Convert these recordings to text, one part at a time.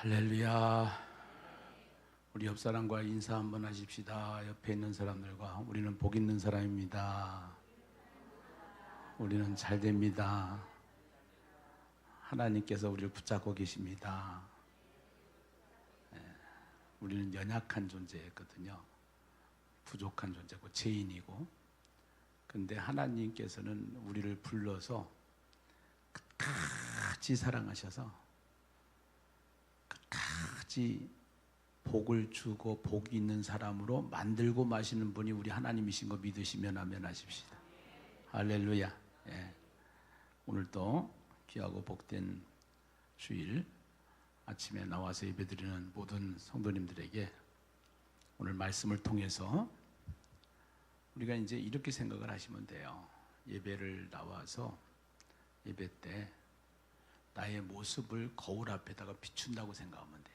할렐루야. 우리 옆 사람과 인사 한번 하십시다. 옆에 있는 사람들과 우리는 복 있는 사람입니다. 우리는 잘 됩니다. 하나님께서 우리를 붙잡고 계십니다. 우리는 연약한 존재였거든요. 부족한 존재고 죄인이고, 근데 하나님께서는 우리를 불러서 끝까지 사랑하셔서 끝까지 복을 주고 복이 있는 사람으로 만들고 마시는 분이 우리 하나님이신 거 믿으시면 아멘 하십시다. 할렐루야. 예. 오늘도 귀하고 복된 주일 아침에 나와서 예배드리는 모든 성도님들에게 오늘 말씀을 통해서 우리가 이제 이렇게 생각을 하시면 돼요. 예배를 나와서 예배 때 나의 모습을 거울 앞에다가 비춘다고 생각하면 돼요.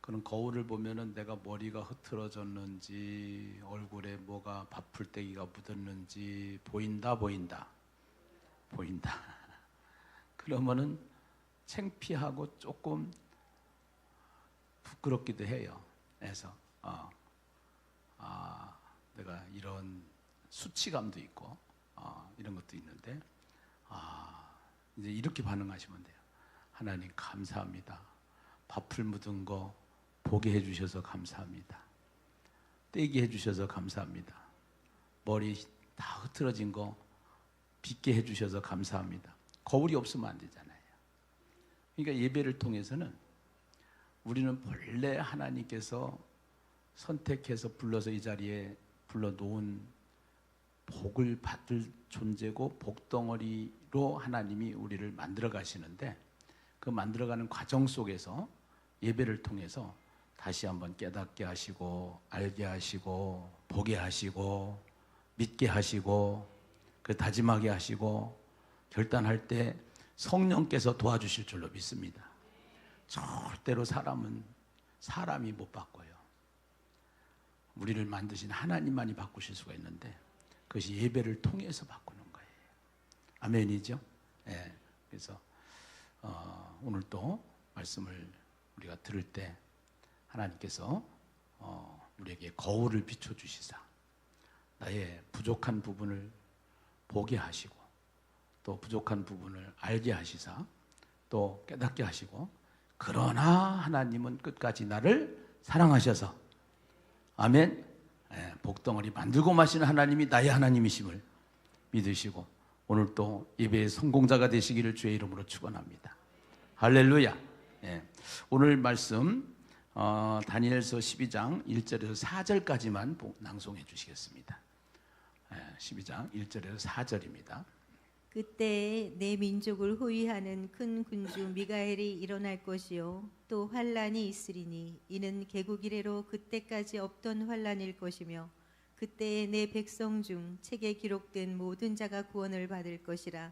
그런 거울을 보면은 내가 머리가 흐트러졌는지 얼굴에 뭐가 밥풀떼기가 묻었는지 보인다. 그러면은 창피하고 조금 부끄럽기도 해요. 그래서 내가 이런 수치감도 있고 이런 것도 있는데 이제 이렇게 반응하시면 돼요. 하나님 감사합니다. 밥풀 묻은 거 보게 해주셔서 감사합니다. 떼게 해주셔서 감사합니다. 머리 다 흐트러진 거 빗게 해주셔서 감사합니다. 거울이 없으면 안 되잖아요. 그러니까 예배를 통해서는 우리는 본래 하나님께서 선택해서 불러서 이 자리에 불러놓은 복을 받을 존재고 복덩어리로 하나님이 우리를 만들어 가시는데, 그 만들어가는 과정 속에서 예배를 통해서 다시 한번 깨닫게 하시고 알게 하시고 보게 하시고 믿게 하시고 그 다짐하게 하시고 결단할 때 성령께서 도와주실 줄로 믿습니다. 절대로 사람이 못 바꿔요. 우리를 만드신 하나님만이 바꾸실 수가 있는데 그것이 예배를 통해서 바꾸는 거예요. 아멘이죠? 예. 그래서 오늘 또 말씀을 우리가 들을 때 하나님께서 우리에게 거울을 비춰주시사 나의 부족한 부분을 보게 하시고 또 부족한 부분을 알게 하시사 또 깨닫게 하시고, 그러나 하나님은 끝까지 나를 사랑하셔서 아멘. 복덩어리 만들고 마시는 하나님이 나의 하나님이심을 믿으시고 오늘 또 예배의 성공자가 되시기를 주의 이름으로 축원합니다. 할렐루야. 오늘 말씀 다니엘서 12장 1절에서 4절까지만 낭송해 주시겠습니다. 12장 1절에서 4절입니다. 그때 내 민족을 호위하는 큰 군주 미가엘이 일어날 것이요 또 환란이 있으리니 이는 개국 이래로 그때까지 없던 환란일 것이며 그때에 내 백성 중 책에 기록된 모든 자가 구원을 받을 것이라.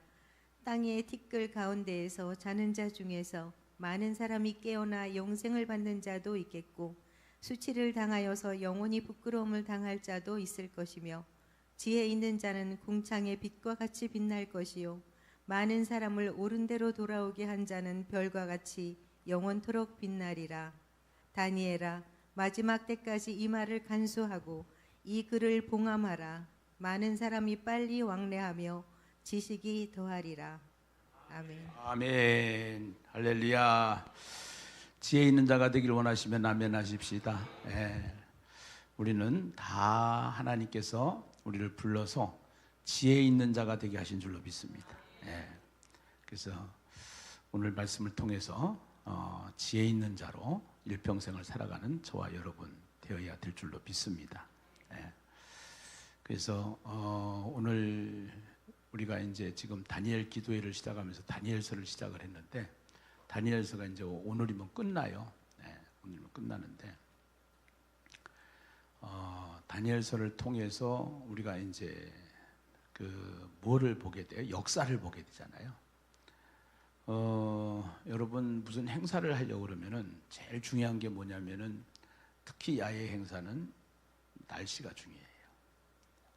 땅의 티끌 가운데에서 자는 자 중에서 많은 사람이 깨어나 영생을 받는 자도 있겠고 수치를 당하여서 영원히 부끄러움을 당할 자도 있을 것이며 지혜 있는 자는 궁창의 빛과 같이 빛날 것이요 많은 사람을 옳은 대로 돌아오게 한 자는 별과 같이 영원토록 빛나리라. 다니엘아, 마지막 때까지 이 말을 간수하고 이 글을 봉함하라. 많은 사람이 빨리 왕래하며 지식이 더하리라. 아멘. 아멘. 할렐루야. 지혜 있는 자가 되기를 원하시면 아멘 하십시다. 우리는 다 하나님께서 우리를 불러서 지혜 있는 자가 되게 하신 줄로 믿습니다. 그래서 오늘 말씀을 통해서 지혜 있는 자로 일평생을 살아가는 저와 여러분 되어야 될 줄로 믿습니다. 그래서 오늘 우리가 이제 지금 다니엘 기도회를 시작하면서 다니엘서를 시작을 했는데, 다니엘서가 이제 오늘이면 끝나요. 오늘이면 끝나는데 다니엘서를 통해서 우리가 이제 뭐를 보게 돼요? 역사를 보게 되잖아요. 여러분 무슨 행사를 하려고 그러면은 제일 중요한 게 뭐냐면은 특히 야외 행사는 날씨가 중요해요.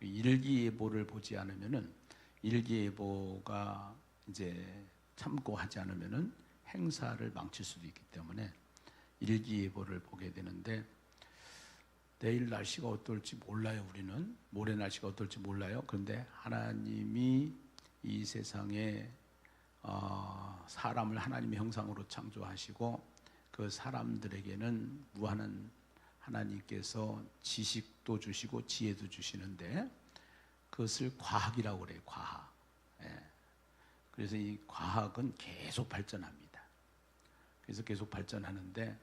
일기예보를 보지 않으면은 일기예보가 이제 참고하지 않으면은 행사를 망칠 수도 있기 때문에 일기예보를 보게 되는데, 내일 날씨가 어떨지 몰라요. 우리는 모레 날씨가 어떨지 몰라요. 그런데 하나님이 이 세상에 사람을 하나님의 형상으로 창조하시고 그 사람들에게는 무한한 하나님께서 지식도 주시고 지혜도 주시는데, 그것을 과학이라고 그래요. 과학. 예. 그래서 이 과학은 계속 발전합니다. 그래서 계속 발전하는데,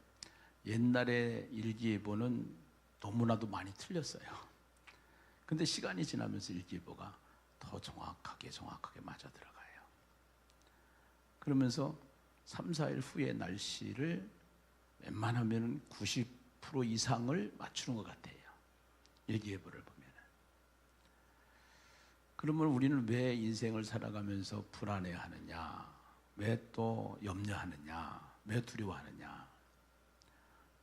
옛날에 일기예보는 너무나도 많이 틀렸어요. 근데 시간이 지나면서 일기예보가 더 정확하게 맞아 들어가요. 그러면서 3, 4일 후의 날씨를 웬만하면 90% 이상을 맞추는 것 같아요. 일기예보를 보면. 그러면 우리는 왜 인생을 살아가면서 불안해하느냐? 왜 또 염려하느냐? 왜 두려워하느냐?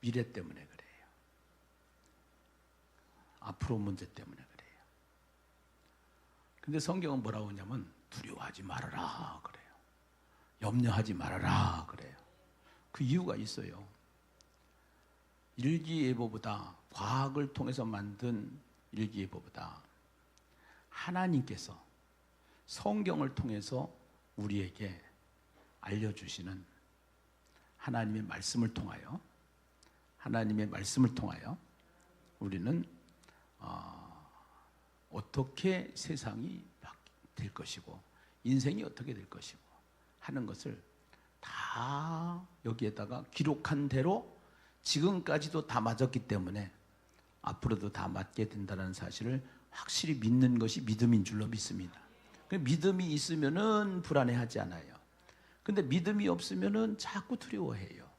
미래 때문에 그래요. 앞으로 문제 때문에 그래요. 근데 성경은 뭐라고 하냐면 두려워하지 말아라 그래요. 염려하지 말아라 그래요. 그 이유가 있어요. 일기예보보다, 과학을 통해서 만든 일기예보보다 하나님께서 성경을 통해서 우리에게 알려주시는 하나님의 말씀을 통하여 우리는 어떻게 세상이 될 것이고 인생이 어떻게 될 것이고 하는 것을 다 여기에다가 기록한 대로 지금까지도 다 맞았기 때문에 앞으로도 다 맞게 된다는 사실을 확실히 믿는 것이 믿음인 줄로 믿습니다. 믿음이 있으면은 불안해하지 않아요. 근데 믿음이 없으면은 자꾸 두려워해요.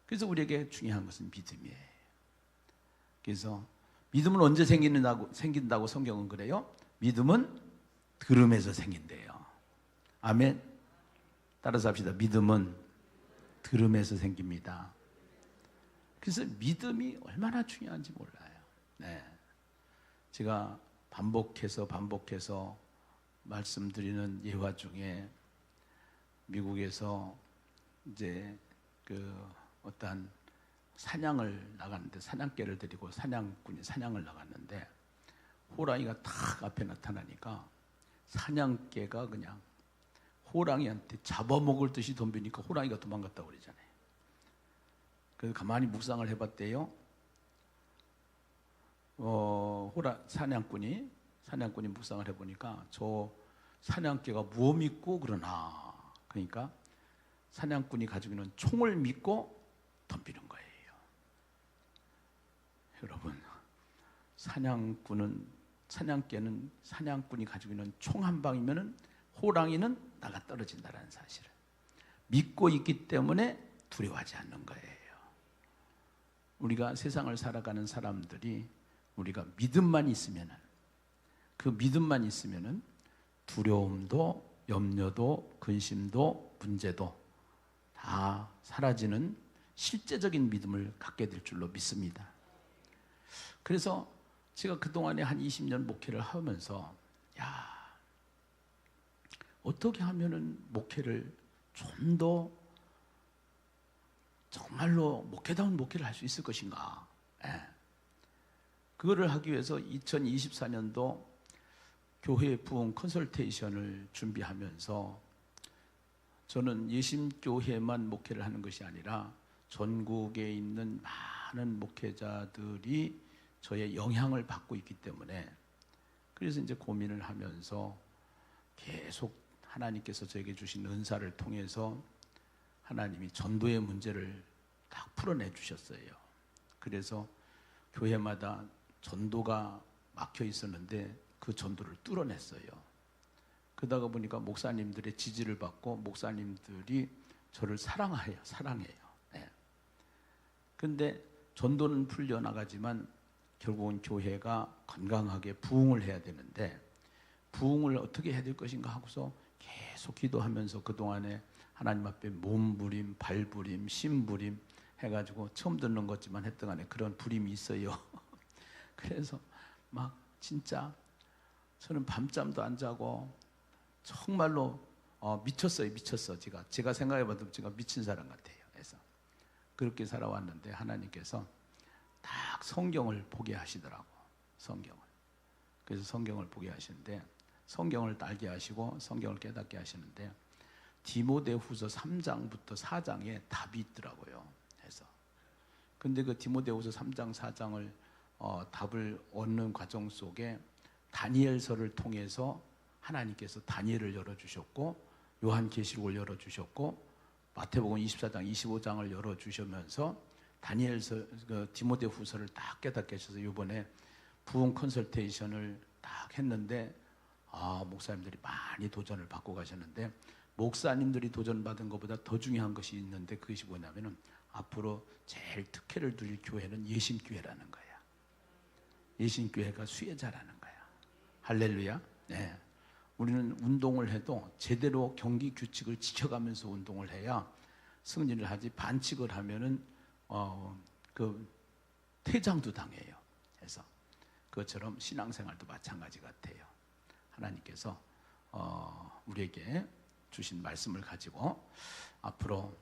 그래서 우리에게 중요한 것은 믿음이에요. 그래서 믿음은 언제 생긴다고 성경은 그래요? 믿음은 들음에서 생긴대요. 아멘. 따라서 합시다. 믿음은 들음에서 생깁니다. 그래서 믿음이 얼마나 중요한지 몰라요. 네. 제가 반복해서 말씀드리는 예화 중에, 미국에서 이제 어떠한 사냥을 나갔는데, 사냥개를 데리고 사냥꾼이 사냥을 나갔는데 호랑이가 탁 앞에 나타나니까 사냥개가 그냥 호랑이한테 잡아먹을 듯이 덤비니까 호랑이가 도망갔다고 그러잖아요. 그래서 가만히 묵상을 해봤대요. 사냥꾼이 묵상을 해보니까 저 사냥개가 무엇 믿고 그러나, 그러니까 사냥꾼이 가지고 있는 총을 믿고 덤비는 거예요. 여러분, 사냥개는 사냥꾼이 가지고 있는 총 한 방이면은 호랑이는 나가 떨어진다는 사실을 믿고 있기 때문에 두려워하지 않는 거예요. 우리가 세상을 살아가는 사람들이 우리가 믿음만 있으면은, 그 믿음만 있으면은 두려움도 염려도 근심도 문제도 다 사라지는 실제적인 믿음을 갖게 될 줄로 믿습니다. 그래서 제가 그동안에 한 20년 목회를 하면서, 어떻게 하면은 목회를 좀 더 정말로 목회다운 목회를 할 수 있을 것인가. 그거를 하기 위해서 2024년도 교회 부흥 컨설테이션을 준비하면서, 저는 예심교회만 목회를 하는 것이 아니라 전국에 있는 많은 목회자들이 저의 영향을 받고 있기 때문에, 그래서 이제 고민을 하면서 계속 하나님께서 저에게 주신 은사를 통해서 하나님이 전도의 문제를 다 풀어내 주셨어요. 그래서 교회마다 전도가 막혀 있었는데 그 전도를 뚫어냈어요. 그러다가 보니까 목사님들의 지지를 받고 목사님들이 저를 사랑해요. 그런데 전도는 풀려나가지만 결국은 교회가 건강하게 부흥을 해야 되는데, 부흥을 어떻게 해야 될 것인가 하고서 계속 기도하면서 그동안에 하나님 앞에 몸부림, 발부림, 심부림 해가지고 처음 듣는 것지만 했던 간에 그런 부림이 있어요. 그래서 막 진짜 저는 밤잠도 안 자고 정말로 미쳤어. 제가 생각해봐도 제가 미친 사람 같아요. 그래서 그렇게 살아왔는데 하나님께서 딱 성경을 보게 하시더라고. 성경을. 그래서 성경을 보게 하시는데 성경을 알게 하시고 성경을 깨닫게 하시는데 디모데후서 3장부터 4장에 답이 있더라고요. 그래서 근데 그 디모데후서 3장 4장을 답을 얻는 과정 속에 다니엘서를 통해서 하나님께서 다니엘을 열어주셨고 요한계시록을 열어주셨고 마태복음 24장 25장을 열어주시면서 다니엘서 디모데후서를 딱 깨닫게 하셔서 이번에 부흥 컨설테이션을 딱 했는데 목사님들이 많이 도전을 받고 가셨는데 목사님들이 도전받은 것보다 더 중요한 것이 있는데 그것이 뭐냐면은 앞으로 제일 특혜를 누릴 교회는 예심교회라는 거야. 예심교회가 수혜자라는 거야. 할렐루야. 네. 우리는 운동을 해도 제대로 경기 규칙을 지켜가면서 운동을 해야 승리를 하지 반칙을 하면은 그 퇴장도 당해요. 그래서 그것처럼 신앙생활도 마찬가지 같아요. 하나님께서 우리에게 주신 말씀을 가지고 앞으로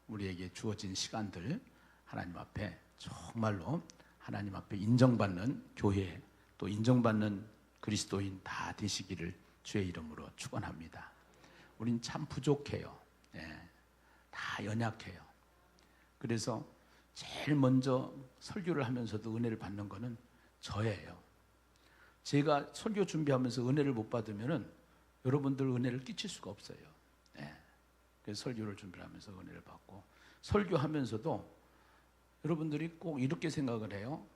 우리에게 주어진 시간들 하나님 앞에 정말로 하나님 앞에 인정받는 교회 또 인정받는 그리스도인 다 되시기를 주의 이름으로 축원합니다. 우린 참 부족해요. 예, 다 연약해요. 그래서 제일 먼저 설교를 하면서도 은혜를 받는 거는 저예요. 제가 설교 준비하면서 은혜를 못 받으면은 여러분들 은혜를 끼칠 수가 없어요. 예, 그래서 설교를 준비하면서 은혜를 받고 설교하면서도 여러분들이 꼭 이렇게 생각을 해요.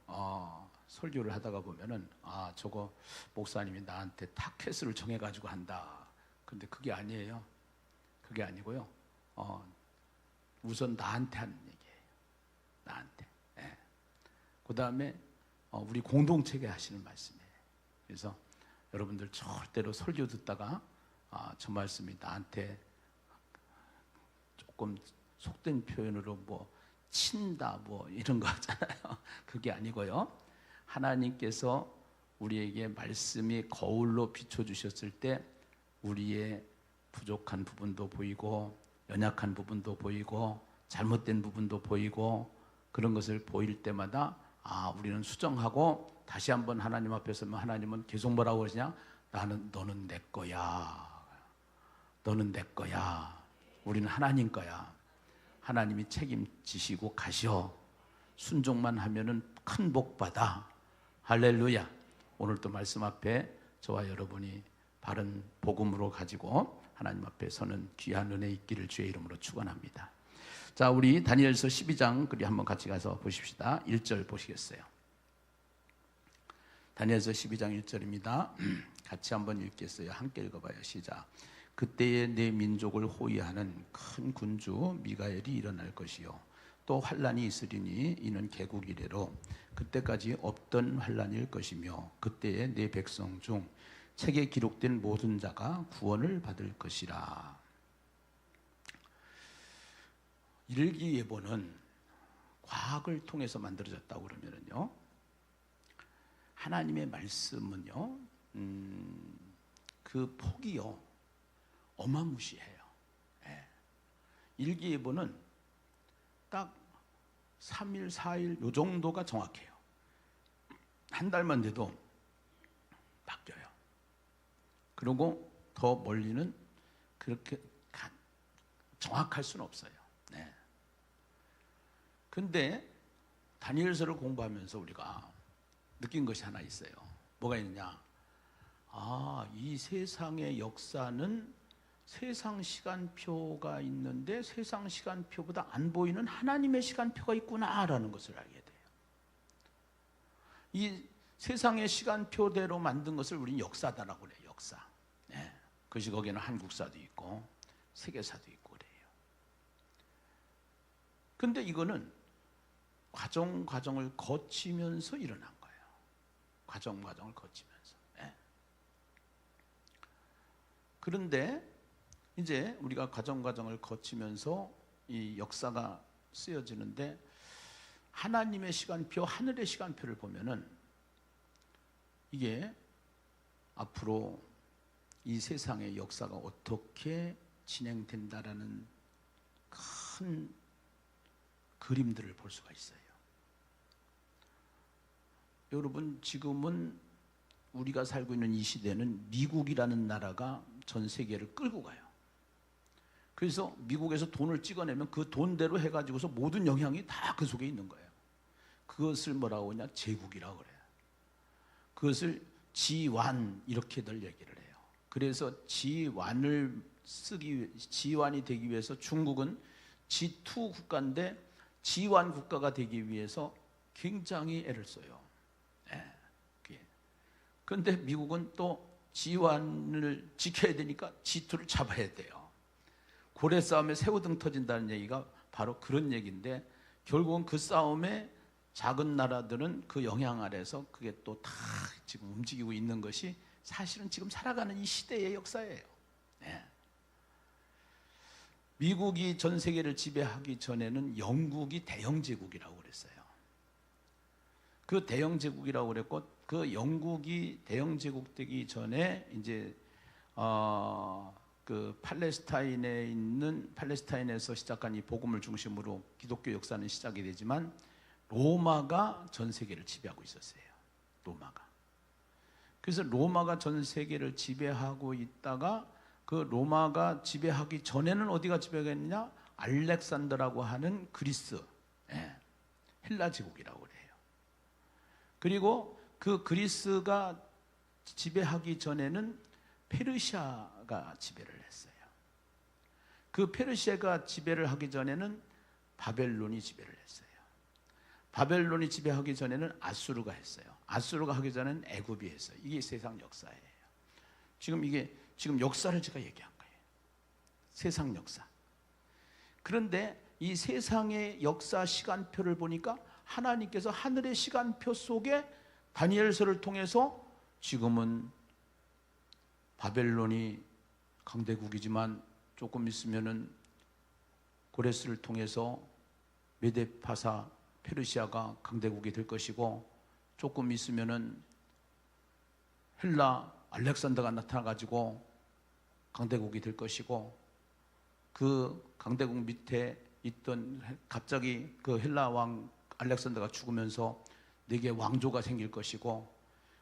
설교를 하다가 보면은 저거 목사님이 나한테 타켓을 정해가지고 한다. 근데 그게 아니에요. 그게 아니고요. 우선 나한테 하는 얘기예요. 나한테. 예. 그 다음에 우리 공동체에 하시는 말씀이에요. 그래서 여러분들 절대로 설교 듣다가 저 말씀이 나한테 조금 속된 표현으로 뭐 친다 뭐 이런 거 하잖아요. 그게 아니고요. 하나님께서 우리에게 말씀이 거울로 비춰주셨을 때 우리의 부족한 부분도 보이고 연약한 부분도 보이고 잘못된 부분도 보이고 그런 것을 보일 때마다 우리는 수정하고 다시 한번 하나님 앞에 서면 하나님은 계속 뭐라고 그러시냐? 너는 내 거야. 너는 내 거야. 우리는 하나님 거야. 하나님이 책임지시고 가시오. 순종만 하면은 큰 복 받아. 할렐루야. 오늘 또 말씀 앞에 저와 여러분이 바른 복음으로 가지고 하나님 앞에 서는 귀한 은혜 있기를 주의 이름으로 축원합니다. 자, 우리 다니엘서 12장 그리 한번 같이 가서 보십시다. 1절 보시겠어요? 다니엘서 12장 1절입니다. 같이 한번 읽겠어요. 함께 읽어봐요. 시작. 그때에 내 민족을 호위하는 큰 군주 미가엘이 일어날 것이요 또 환란이 있으리니 이는 개국 이래로 그때까지 없던 환란일 것이며 그때에 내 백성 중 책에 기록된 모든 자가 구원을 받을 것이라. 일기예보는 과학을 통해서 만들어졌다고 그러면요, 하나님의 말씀은요, 그 폭이요 어마무시해요. 예. 일기예보는 딱 3일, 4일 요 정도가 정확해요. 한 달만 돼도 바뀌어요. 그리고 더 멀리는 그렇게 정확할 수는 없어요. 네. 근데 다니엘서를 공부하면서 우리가 느낀 것이 하나 있어요. 뭐가 있느냐? 이 세상의 역사는 세상 시간표가 있는데 세상 시간표보다 안 보이는 하나님의 시간표가 있구나라는 것을 알게 돼요. 이 세상의 시간표대로 만든 것을 우리는 역사다라고 그래요. 역사. 네. 그것이 거기에는 한국사도 있고 세계사도 있고 그래요. 근데 이거는 과정을 거치면서 일어난 거예요. 과정을 거치면서. 네. 그런데 이제 우리가 과정을 거치면서 이 역사가 쓰여지는데 하나님의 시간표, 하늘의 시간표를 보면은 이게 앞으로 이 세상의 역사가 어떻게 진행된다라는 큰 그림들을 볼 수가 있어요. 여러분, 지금은 우리가 살고 있는 이 시대는 미국이라는 나라가 전 세계를 끌고 가요. 그래서 미국에서 돈을 찍어내면 그 돈대로 해가지고서 모든 영향이 다 그 속에 있는 거예요. 그것을 뭐라고 하냐? 제국이라고 그래요. 그것을 G1 이렇게들 얘기를 해요. 그래서 G1이 되기 위해서 중국은 G2 국가인데 G1 국가가 되기 위해서 굉장히 애를 써요. 그런데 미국은 또 G1을 지켜야 되니까 G2를 잡아야 돼요. 고래 싸움에 새우등 터진다는 얘기가 바로 그런 얘기인데, 결국은 그 싸움에 작은 나라들은 그 영향 아래서 그게 또 다 지금 움직이고 있는 것이 사실은 지금 살아가는 이 시대의 역사예요. 미국이 전 세계를 지배하기 전에는 영국이 대영제국이라고 그랬어요. 그 대영제국이라고 그랬고, 그 영국이 대영제국 되기 전에 이제 그 팔레스타인에서 시작한 이 복음을 중심으로 기독교 역사는 시작이 되지만, 로마가 전 세계를 지배하고 있었어요. 로마가. 그래서 로마가 전 세계를 지배하고 있다가, 그 로마가 지배하기 전에는 어디가 지배했느냐? 알렉산더라고 하는 그리스, 헬라 제국이라고 그래요. 그리고 그 그리스가 지배하기 전에는 페르시아가 지배를 했어요. 그 페르시아가 지배를 하기 전에는 바벨론이 지배를 했어요. 바벨론이 지배하기 전에는 아수르가 했어요. 아수르가 하기 전에는 애굽이 했어요. 이게 세상 역사예요. 지금 역사를 제가 얘기한 거예요. 세상 역사. 그런데 이 세상의 역사 시간표를 보니까 하나님께서 하늘의 시간표 속에 다니엘서를 통해서 지금은 바벨론이 강대국이지만 조금 있으면은 고레스를 통해서 메데파사 페르시아가 강대국이 될 것이고, 조금 있으면은 헬라 알렉산더가 나타나가지고 강대국이 될 것이고, 그 강대국 밑에 있던 갑자기 그 헬라 왕 알렉산더가 죽으면서 4개 왕조가 생길 것이고,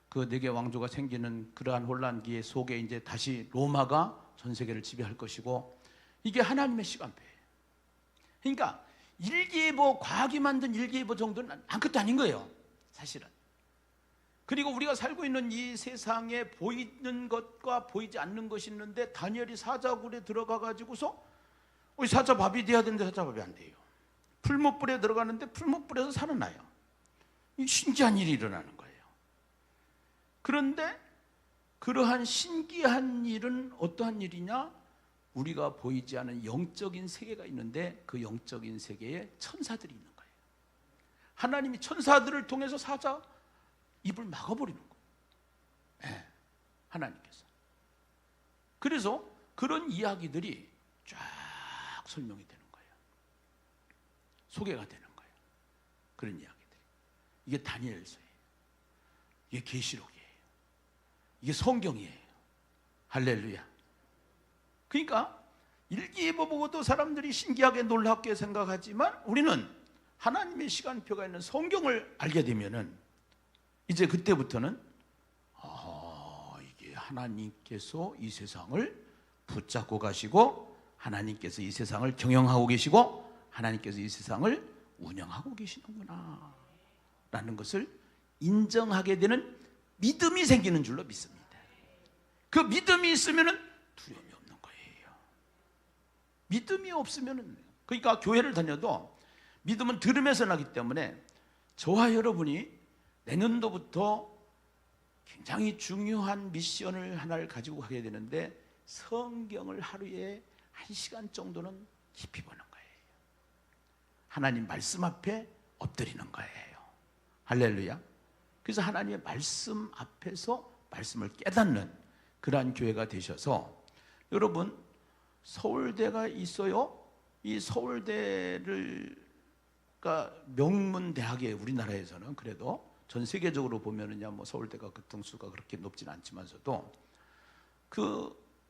그 4개 왕조가 생기는 그러한 혼란기 속에 이제 다시 로마가 전 세계를 지배할 것이고, 이게 하나님의 시간표예요. 그러니까 일기예보, 과학이 만든 일기예보 정도는 아무것도 아닌 거예요, 사실은. 그리고 우리가 살고 있는 이 세상에 보이는 것과 보이지 않는 것이 있는데, 다니엘이 사자굴에 들어가 가지고서 사자밥이 돼야 되는데 사자밥이 안 돼요. 풀무불에 들어가는데 풀무불에서 살아나요. 이 신기한 일이 일어나는 거예요. 그런데 그러한 신기한 일은 어떠한 일이냐? 우리가 보이지 않은 영적인 세계가 있는데, 그 영적인 세계에 천사들이 있는 거예요. 하나님이 천사들을 통해서 사자 입을 막아버리는 거예요. 하나님께서. 그래서 그런 이야기들이 쫙 설명이 되는 거예요. 소개가 되는 거예요. 그런 이야기들이. 이게 다니엘서예요. 이게 계시록이에요. 이게 성경이에요. 할렐루야. 그러니까 일기예보 보고도 사람들이 신기하게 놀랍게 생각하지만, 우리는 하나님의 시간표가 있는 성경을 알게 되면은 이제 그때부터는 이게 하나님께서 이 세상을 붙잡고 가시고, 하나님께서 이 세상을 경영하고 계시고, 하나님께서 이 세상을 운영하고 계시는구나 라는 것을 인정하게 되는 믿음이 생기는 줄로 믿습니다. 그 믿음이 있으면은 두려움이 없는 거예요. 믿음이 없으면은, 그러니까 교회를 다녀도 믿음은 들음에서 나기 때문에, 저와 여러분이 내년도부터 굉장히 중요한 미션을 하나를 가지고 가게 되는데, 성경을 하루에 1시간 정도는 깊이 보는 거예요. 하나님 말씀 앞에 엎드리는 거예요. 할렐루야. 그래서 하나님의 말씀 앞에서 말씀을 깨닫는 그러한 교회가 되셔서, 여러분, 서울대가 있어요. 이 서울대가 명문대학이에요. 우리나라에서는. 그래도 전 세계적으로 보면은 서울대가 그 등수가 그렇게 높지는 않지만서도,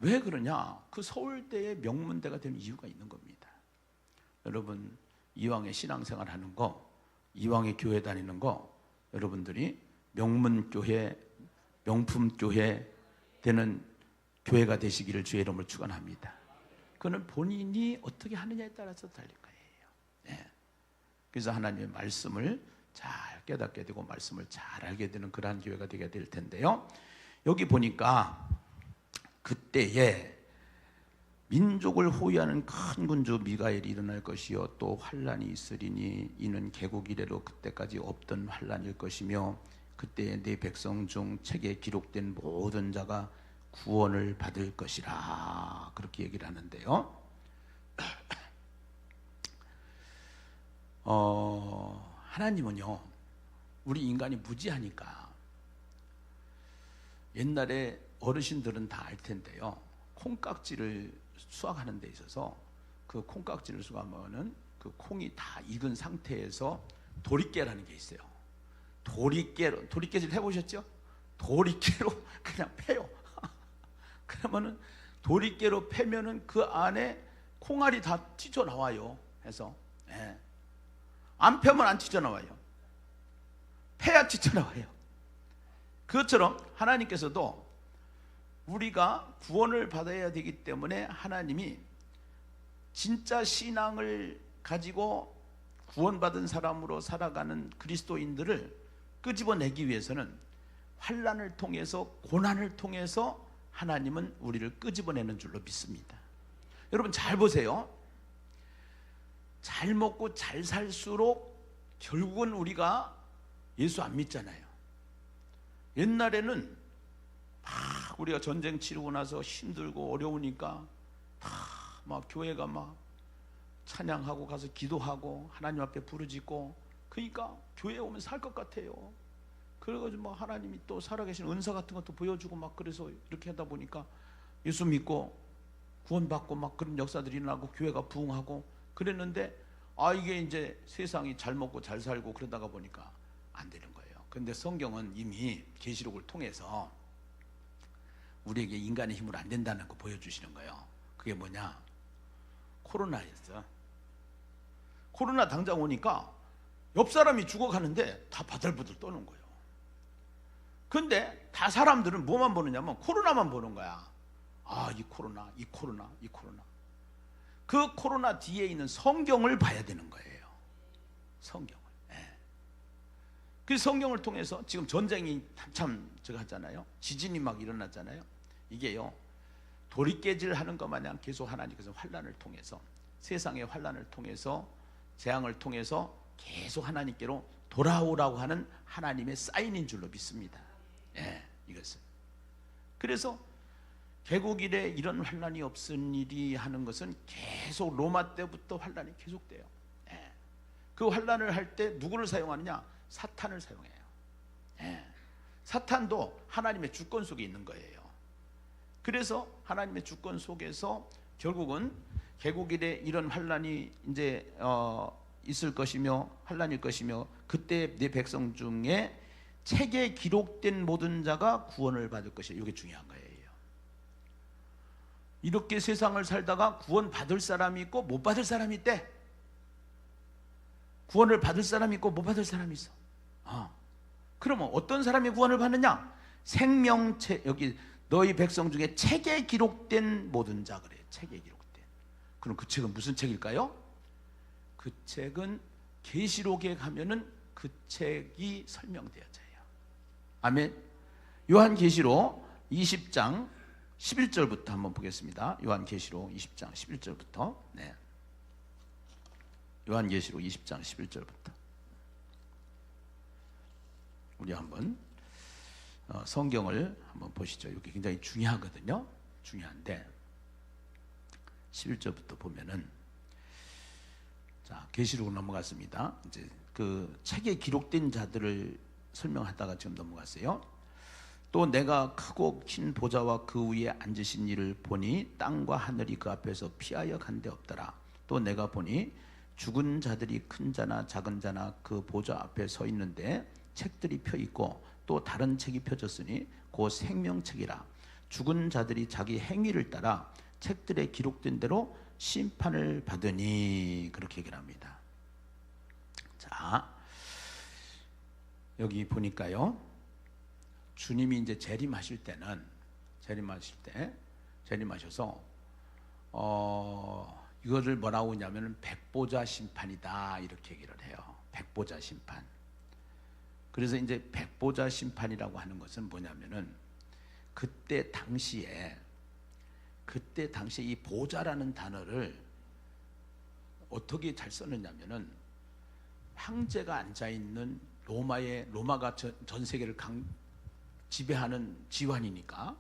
왜 그러냐? 그 서울대의 명문대가 된 이유가 있는 겁니다. 여러분, 이왕에 신앙생활 하는 거, 이왕에 교회 다니는 거, 여러분들이 명문교회, 명품교회 되는 교회가 되시기를 주의 이름으로 축원합니다. 그거는 본인이 어떻게 하느냐에 따라서 달릴 거예요. 네. 그래서 하나님의 말씀을 잘 깨닫게 되고 말씀을 잘 알게 되는 그러한 교회가 되게 될 텐데요. 여기 보니까 그때에 민족을 호위하는 큰 군주 미가엘이 일어날 것이요 또 환란이 있으리니 이는 개국 이래로 그때까지 없던 환란일 것이며 그때에 네 백성 중 책에 기록된 모든 자가 구원을 받을 것이라 그렇게 얘기를 하는데요. 하나님은요 우리 인간이 무지하니까 옛날에 어르신들은 다 알 텐데요. 콩깍지를 수확하는 데 있어서 그 콩깍지를 수확하면은 그 콩이 다 익은 상태에서 도리깨라는 게 있어요. 도리깨질 해보셨죠? 도리깨로 그냥 패요. 그러면은 도리깨로 패면은 그 안에 콩알이 다 튀어나와요. 해서 안 패면 안 튀어나와요. 패야 튀어나와요. 그것처럼 하나님께서도 우리가 구원을 받아야 되기 때문에 하나님이 진짜 신앙을 가지고 구원받은 사람으로 살아가는 그리스도인들을 끄집어내기 위해서는 환난을 통해서 고난을 통해서 하나님은 우리를 끄집어내는 줄로 믿습니다. 여러분 잘 보세요. 잘 먹고 잘 살수록 결국은 우리가 예수 안 믿잖아요. 옛날에는 막 우리가 전쟁 치르고 나서 힘들고 어려우니까 다 막 교회가 막 찬양하고 가서 기도하고 하나님 앞에 부르짖고 그러니까 교회에 오면 살 것 같아요. 그래가지고 막 하나님이 또 살아계신 은사 같은 것도 보여주고 막 그래서 이렇게 하다 보니까 예수 믿고 구원받고 막 그런 역사들이 일어나고 교회가 부흥하고 그랬는데 이게 이제 세상이 잘 먹고 잘 살고 그러다가 보니까 안 되는 거예요. 그런데 성경은 이미 계시록을 통해서 우리에게 인간의 힘으로 안 된다는 거 보여주시는 거예요. 그게 뭐냐? 코로나였어. 코로나 당장 오니까 옆 사람이 죽어가는데 다 바들바들 떠는 거예요. 근데 다 사람들은 뭐만 보느냐면 코로나만 보는 거야. 이 코로나, 이 코로나, 이 코로나. 그 코로나 뒤에 있는 성경을 봐야 되는 거예요. 성경을. 그 성경을 통해서 지금 전쟁이 한참 제가 하잖아요. 지진이 막 일어났잖아요. 이게요 도리깨질 하는 것 마냥 계속 하나님께서 환난을 통해서 세상의 환난을 통해서 재앙을 통해서 계속 하나님께로 돌아오라고 하는 하나님의 사인인 줄로 믿습니다. 이것은 그래서 개국 이래 이런 환난이 없은 일이 하는 것은 계속 로마 때부터 환난이 계속돼요. 그 환난을 할 때 누구를 사용하느냐? 사탄을 사용해요. 사탄도 하나님의 주권 속에 있는 거예요. 그래서 하나님의 주권 속에서 결국은 개국 이래 이런 환난이 이제 있을 것이며 환난일 것이며 그때 내 백성 중에 책에 기록된 모든 자가 구원을 받을 것이에요. 이게 중요한 거예요. 이렇게 세상을 살다가 구원 받을 사람이 있고 못 받을 사람이 있대. 구원을 받을 사람이 있고 못 받을 사람이 있어. 그러면 어떤 사람이 구원을 받느냐? 생명책, 여기 너희 백성 중에 책에 기록된 모든 자 그래요. 책에 기록된. 그럼 그 책은 무슨 책일까요? 그 책은 계시록에 가면은 그 책이 설명되어져요. 아멘. 요한계시록 20장 11절부터 한번 보겠습니다. 요한계시록 20장 11절부터. 요한계시록 20장 11절부터. 우리 한번 성경을 한번 보시죠. 이게 굉장히 중요하거든요. 중요한데 11절부터 보면은 자 계시록으로 넘어갔습니다. 이제 그 책에 기록된 자들을 설명하다가 지금 넘어갔어요. 또 내가 크고 긴 보좌와 그 위에 앉으신 이를 보니 땅과 하늘이 그 앞에서 피하여 간 데 없더라. 또 내가 보니 죽은 자들이 큰 자나 작은 자나 그 보좌 앞에 서 있는데 책들이 펴 있고 또 다른 책이 펴졌으니 곧 생명책이라. 죽은 자들이 자기 행위를 따라 책들에 기록된 대로 심판을 받으니 그렇게 얘기를 합니다. 자, 여기 보니까요, 주님이 이제 재림하실 때는 재림하셔서 이거를 뭐라고 하냐면은 백보자 심판이다 이렇게 얘기를 해요. 백보자 심판. 그래서 이제 백보자 심판이라고 하는 것은 뭐냐면은 그때 당시에 이 보좌라는 단어를 어떻게 잘 썼느냐면은 황제가 앉아 있는 로마가 전 세계를 지배하는 지환이니까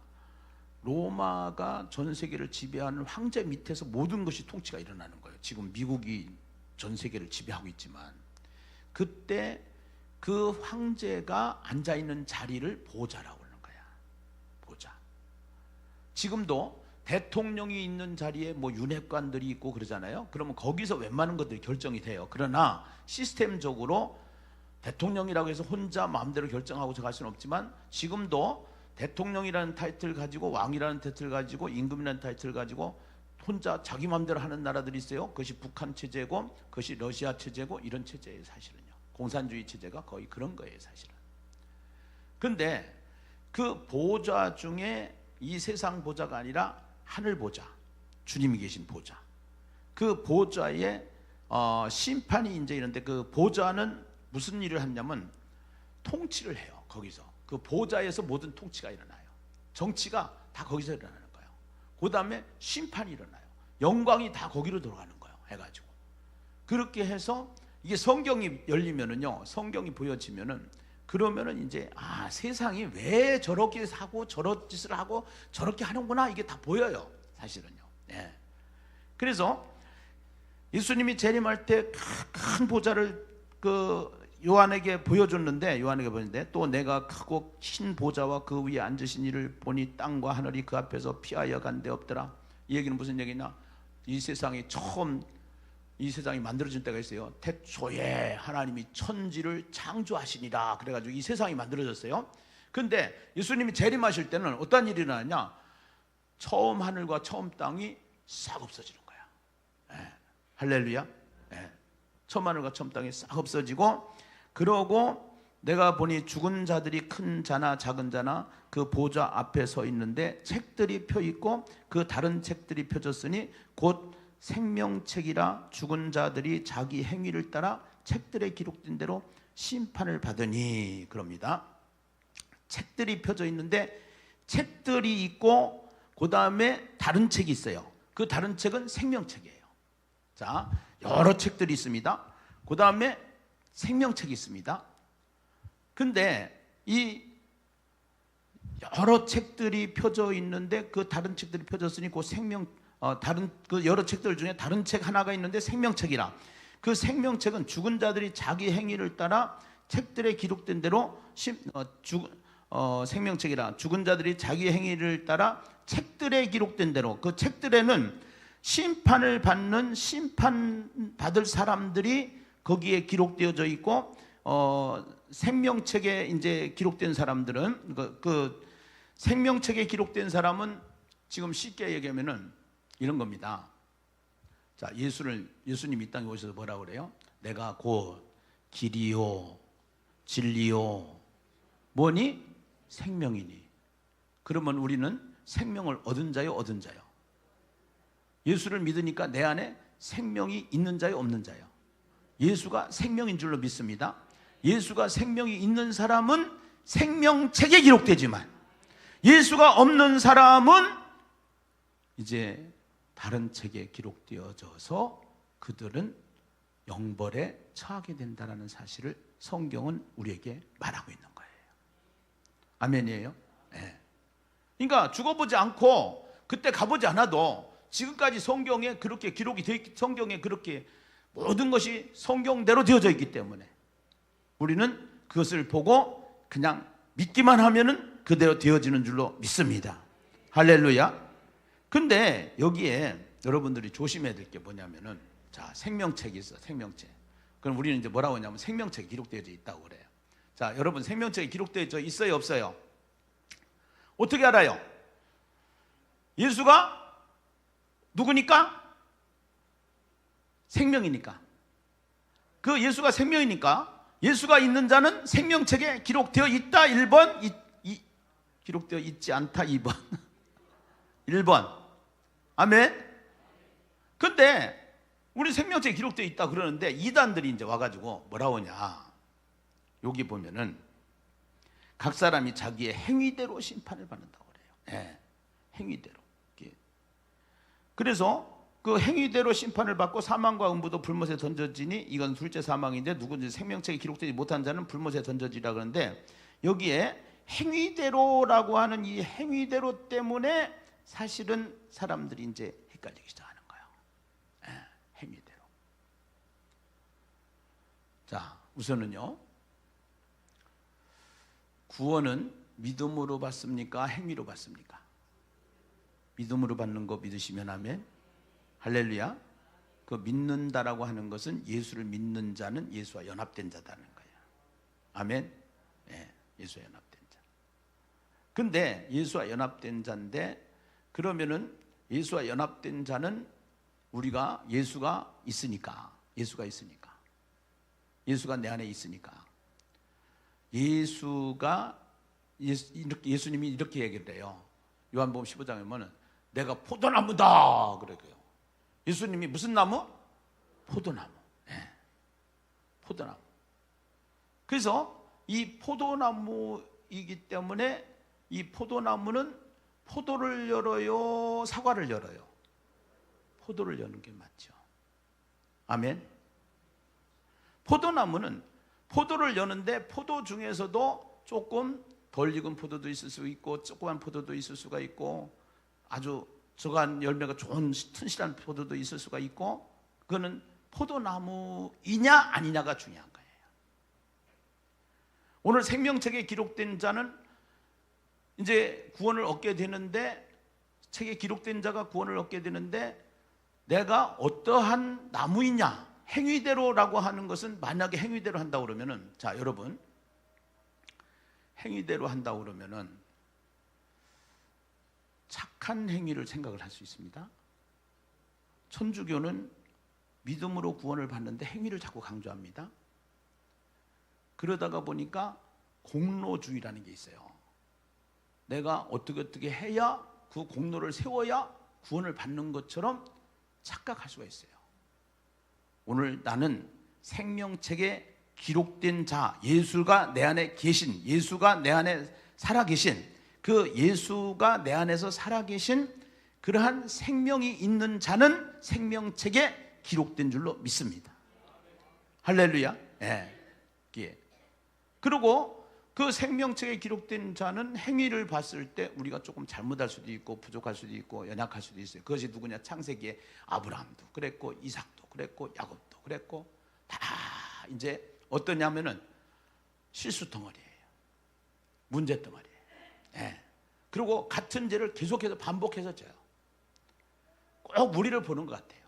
로마가 전 세계를 지배하는 황제 밑에서 모든 것이 통치가 일어나는 거예요. 지금 미국이 전 세계를 지배하고 있지만 그때 그 황제가 앉아 있는 자리를 보좌라고 하는 거야. 보좌. 지금도 대통령이 있는 자리에 뭐 윤핵관들이 있고 그러잖아요. 그러면 거기서 웬만한 것들이 결정이 돼요. 그러나 시스템적으로 대통령이라고 해서 혼자 마음대로 결정하고 갈 수는 없지만 지금도 대통령이라는 타이틀 가지고 왕이라는 타이틀 가지고 임금이라는 타이틀 가지고 혼자 자기 마음대로 하는 나라들이 있어요. 그것이 북한 체제고 그것이 러시아 체제고 이런 체제예요. 사실은요. 공산주의 체제가 거의 그런 거예요. 사실은. 근데 그 보좌 중에 이 세상 보좌가 아니라 하늘 보좌, 주님이 계신 보좌, 그 보좌에 심판이 이제 이런데 그 보좌는 무슨 일을 하냐면 통치를 해요. 거기서 그 보좌에서 모든 통치가 일어나요. 정치가 다 거기서 일어나는 거예요. 그 다음에 심판이 일어나요. 영광이 다 거기로 돌아가는 거예요. 해가지고 그렇게 해서 이게 성경이 열리면은요, 성경이 보여지면은 그러면은 이제 세상이 왜 저렇게 하고 저런 짓을 하고 저렇게 하는구나 이게 다 보여요. 사실은요. 예. 그래서 예수님이 재림할 때 큰 보좌를 요한에게 보여줬는데 또 내가 크고 흰 보좌와 그 위에 앉으신 이를 보니 땅과 하늘이 그 앞에서 피하여 간 데 없더라. 이 얘기는 무슨 얘기냐? 이 세상이 만들어진 때가 있어요. 태초에 하나님이 천지를 창조하시니라. 그래가지고 이 세상이 만들어졌어요. 근데 예수님이 재림하실 때는 어떤 일이 일어나냐? 처음 하늘과 처음 땅이 싹 없어지는 거야. 예. 할렐루야. 예. 처음 하늘과 처음 땅이 싹 없어지고, 그러고 내가 보니 죽은 자들이 큰 자나 작은 자나 그 보좌 앞에 서 있는데 책들이 펴 있고 그 다른 책들이 펴졌으니 곧 생명책이라 죽은 자들이 자기 행위를 따라 책들에 기록된 대로 심판을 받으니 그럽니다. 책들이 펴져 있는데 책들이 있고 그 다음에 다른 책이 있어요. 그 다른 책은 생명책이에요. 자, 여러 책들이 있습니다. 그 다음에 생명책이 있습니다. 근데 이 여러 책들이 펴져 있는데 그 다른 책들이 펴졌으니 그 다른 그 여러 책들 중에 다른 책 하나가 있는데 생명책이라. 그 생명책은 죽은 자들이 자기 행위를 따라 책들에 기록된 대로 생명책이라. 죽은 자들이 자기 행위를 따라 책들에 기록된 대로, 그 책들에는 심판을 받는 심판받을 사람들이 거기에 기록되어져 있고, 생명책에 이제 기록된 사람들은 그 생명책에 기록된 사람은 지금 쉽게 얘기하면은 이런 겁니다. 자, 예수님 이 땅에 오셔서 뭐라고 그래요? 내가 곧 길이요 진리요 뭐니? 생명이니. 그러면 우리는 생명을 얻은 자요, 얻은 자요? 예수를 믿으니까 내 안에 생명이 있는 자요, 없는 자요? 예수가 생명인 줄로 믿습니다. 예수가 생명이 있는 사람은 생명책에 기록되지만 예수가 없는 사람은 이제 다른 책에 기록되어져서 그들은 영벌에 처하게 된다는 사실을 성경은 우리에게 말하고 있는 거예요. 아멘이에요? 네. 그러니까 죽어보지 않고 그때 가보지 않아도 지금까지 성경에 그렇게 기록이 되어 있기, 성경에 그렇게 모든 것이 성경대로 되어져 있기 때문에 우리는 그것을 보고 그냥 믿기만 하면은 그대로 되어지는 줄로 믿습니다. 할렐루야. 근데 여기에 여러분들이 조심해야 될 게 뭐냐면은, 자, 생명책이 있어. 생명책. 그럼 우리는 이제 뭐라고 하냐면 생명책이 기록되어 있다고 그래요. 자, 여러분 생명책이 기록되어 있어요, 없어요? 어떻게 알아요? 예수가 누구니까? 생명이니까. 그 예수가 생명이니까 예수가 있는 자는 생명책에 기록되어 있다 1번, 기록되어 있지 않다 2번. 1번. 아멘. 근데 우리 생명책에 기록되어 있다 그러는데 이단들이 이제 와가지고 뭐라고 하냐, 여기 보면은 각 사람이 자기의 행위대로 심판을 받는다고 그래요. 네, 행위대로. 그래서 그 행위대로 심판을 받고 사망과 음부도 불못에 던져지니 이건 둘째 사망인데 누구든지 생명책에 기록되지 못한 자는 불못에 던져지라 그러는데, 여기에 행위대로라고 하는 이 행위대로 때문에 사실은 사람들이 이제 헷갈리기 시작하는 거예요. 행위대로. 자, 우선은요, 구원은 믿음으로 받습니까? 행위로 받습니까? 믿음으로 받는 거 믿으시면 아멘. 할렐루야. 그 믿는다라고 하는 것은 예수를 믿는 자는 예수와 연합된 자다는 거예요. 아멘. 네, 예수와 연합된 자. 근데 예수와 연합된 자인데, 그러면은 예수와 연합된 자는 우리가 예수가 있으니까, 예수가 내 안에 있으니까, 예수님이 이렇게 얘기를 해요. 요한복음 15장에 보면 내가 포도나무다 그래요. 예수님이 무슨 나무? 포도나무. 네. 포도나무. 그래서 이 포도나무이기 때문에 이 포도나무는 포도를 열어요, 사과를 열어요? 포도를 여는 게 맞죠. 아멘. 포도나무는 포도를 여는데 포도 중에서도 조금 덜 익은 포도도 있을 수 있고 조그만 포도도 있을 수가 있고 아주 저간 열매가 좋은 튼실한 포도도 있을 수가 있고, 그거는 포도나무이냐 아니냐가 중요한 거예요. 오늘 생명책에 기록된 자는 이제 구원을 얻게 되는데, 책에 기록된 자가 구원을 얻게 되는데, 내가 어떠한 나무이냐, 행위대로라고 하는 것은 만약에 행위대로 한다고 그러면은, 자 여러분, 행위대로 한다고 그러면은 착한 행위를 생각을 할 수 있습니다. 천주교는 믿음으로 구원을 받는데 행위를 자꾸 강조합니다. 그러다가 보니까 공로주의라는 게 있어요. 내가 어떻게 해야, 그 공로를 세워야 구원을 받는 것처럼 착각할 수가 있어요. 오늘 나는 생명책에 기록된 자, 예수가 내 안에 계신, 예수가 내 안에 살아계신, 그 예수가 내 안에서 살아계신 그러한 생명이 있는 자는 생명책에 기록된 줄로 믿습니다. 할렐루야. 예. 그리고 그 생명책에 기록된 자는 행위를 봤을 때 우리가 조금 잘못할 수도 있고 부족할 수도 있고 연약할 수도 있어요. 그것이 누구냐? 창세기에 아브라함도 그랬고 이삭도 그랬고 야곱도 그랬고, 다 이제 어떠냐면은 실수 덩어리예요. 문제 덩어리예요. 그리고 같은 죄를 계속해서 반복해서 져요. 꼭 우리를 보는 것 같아요.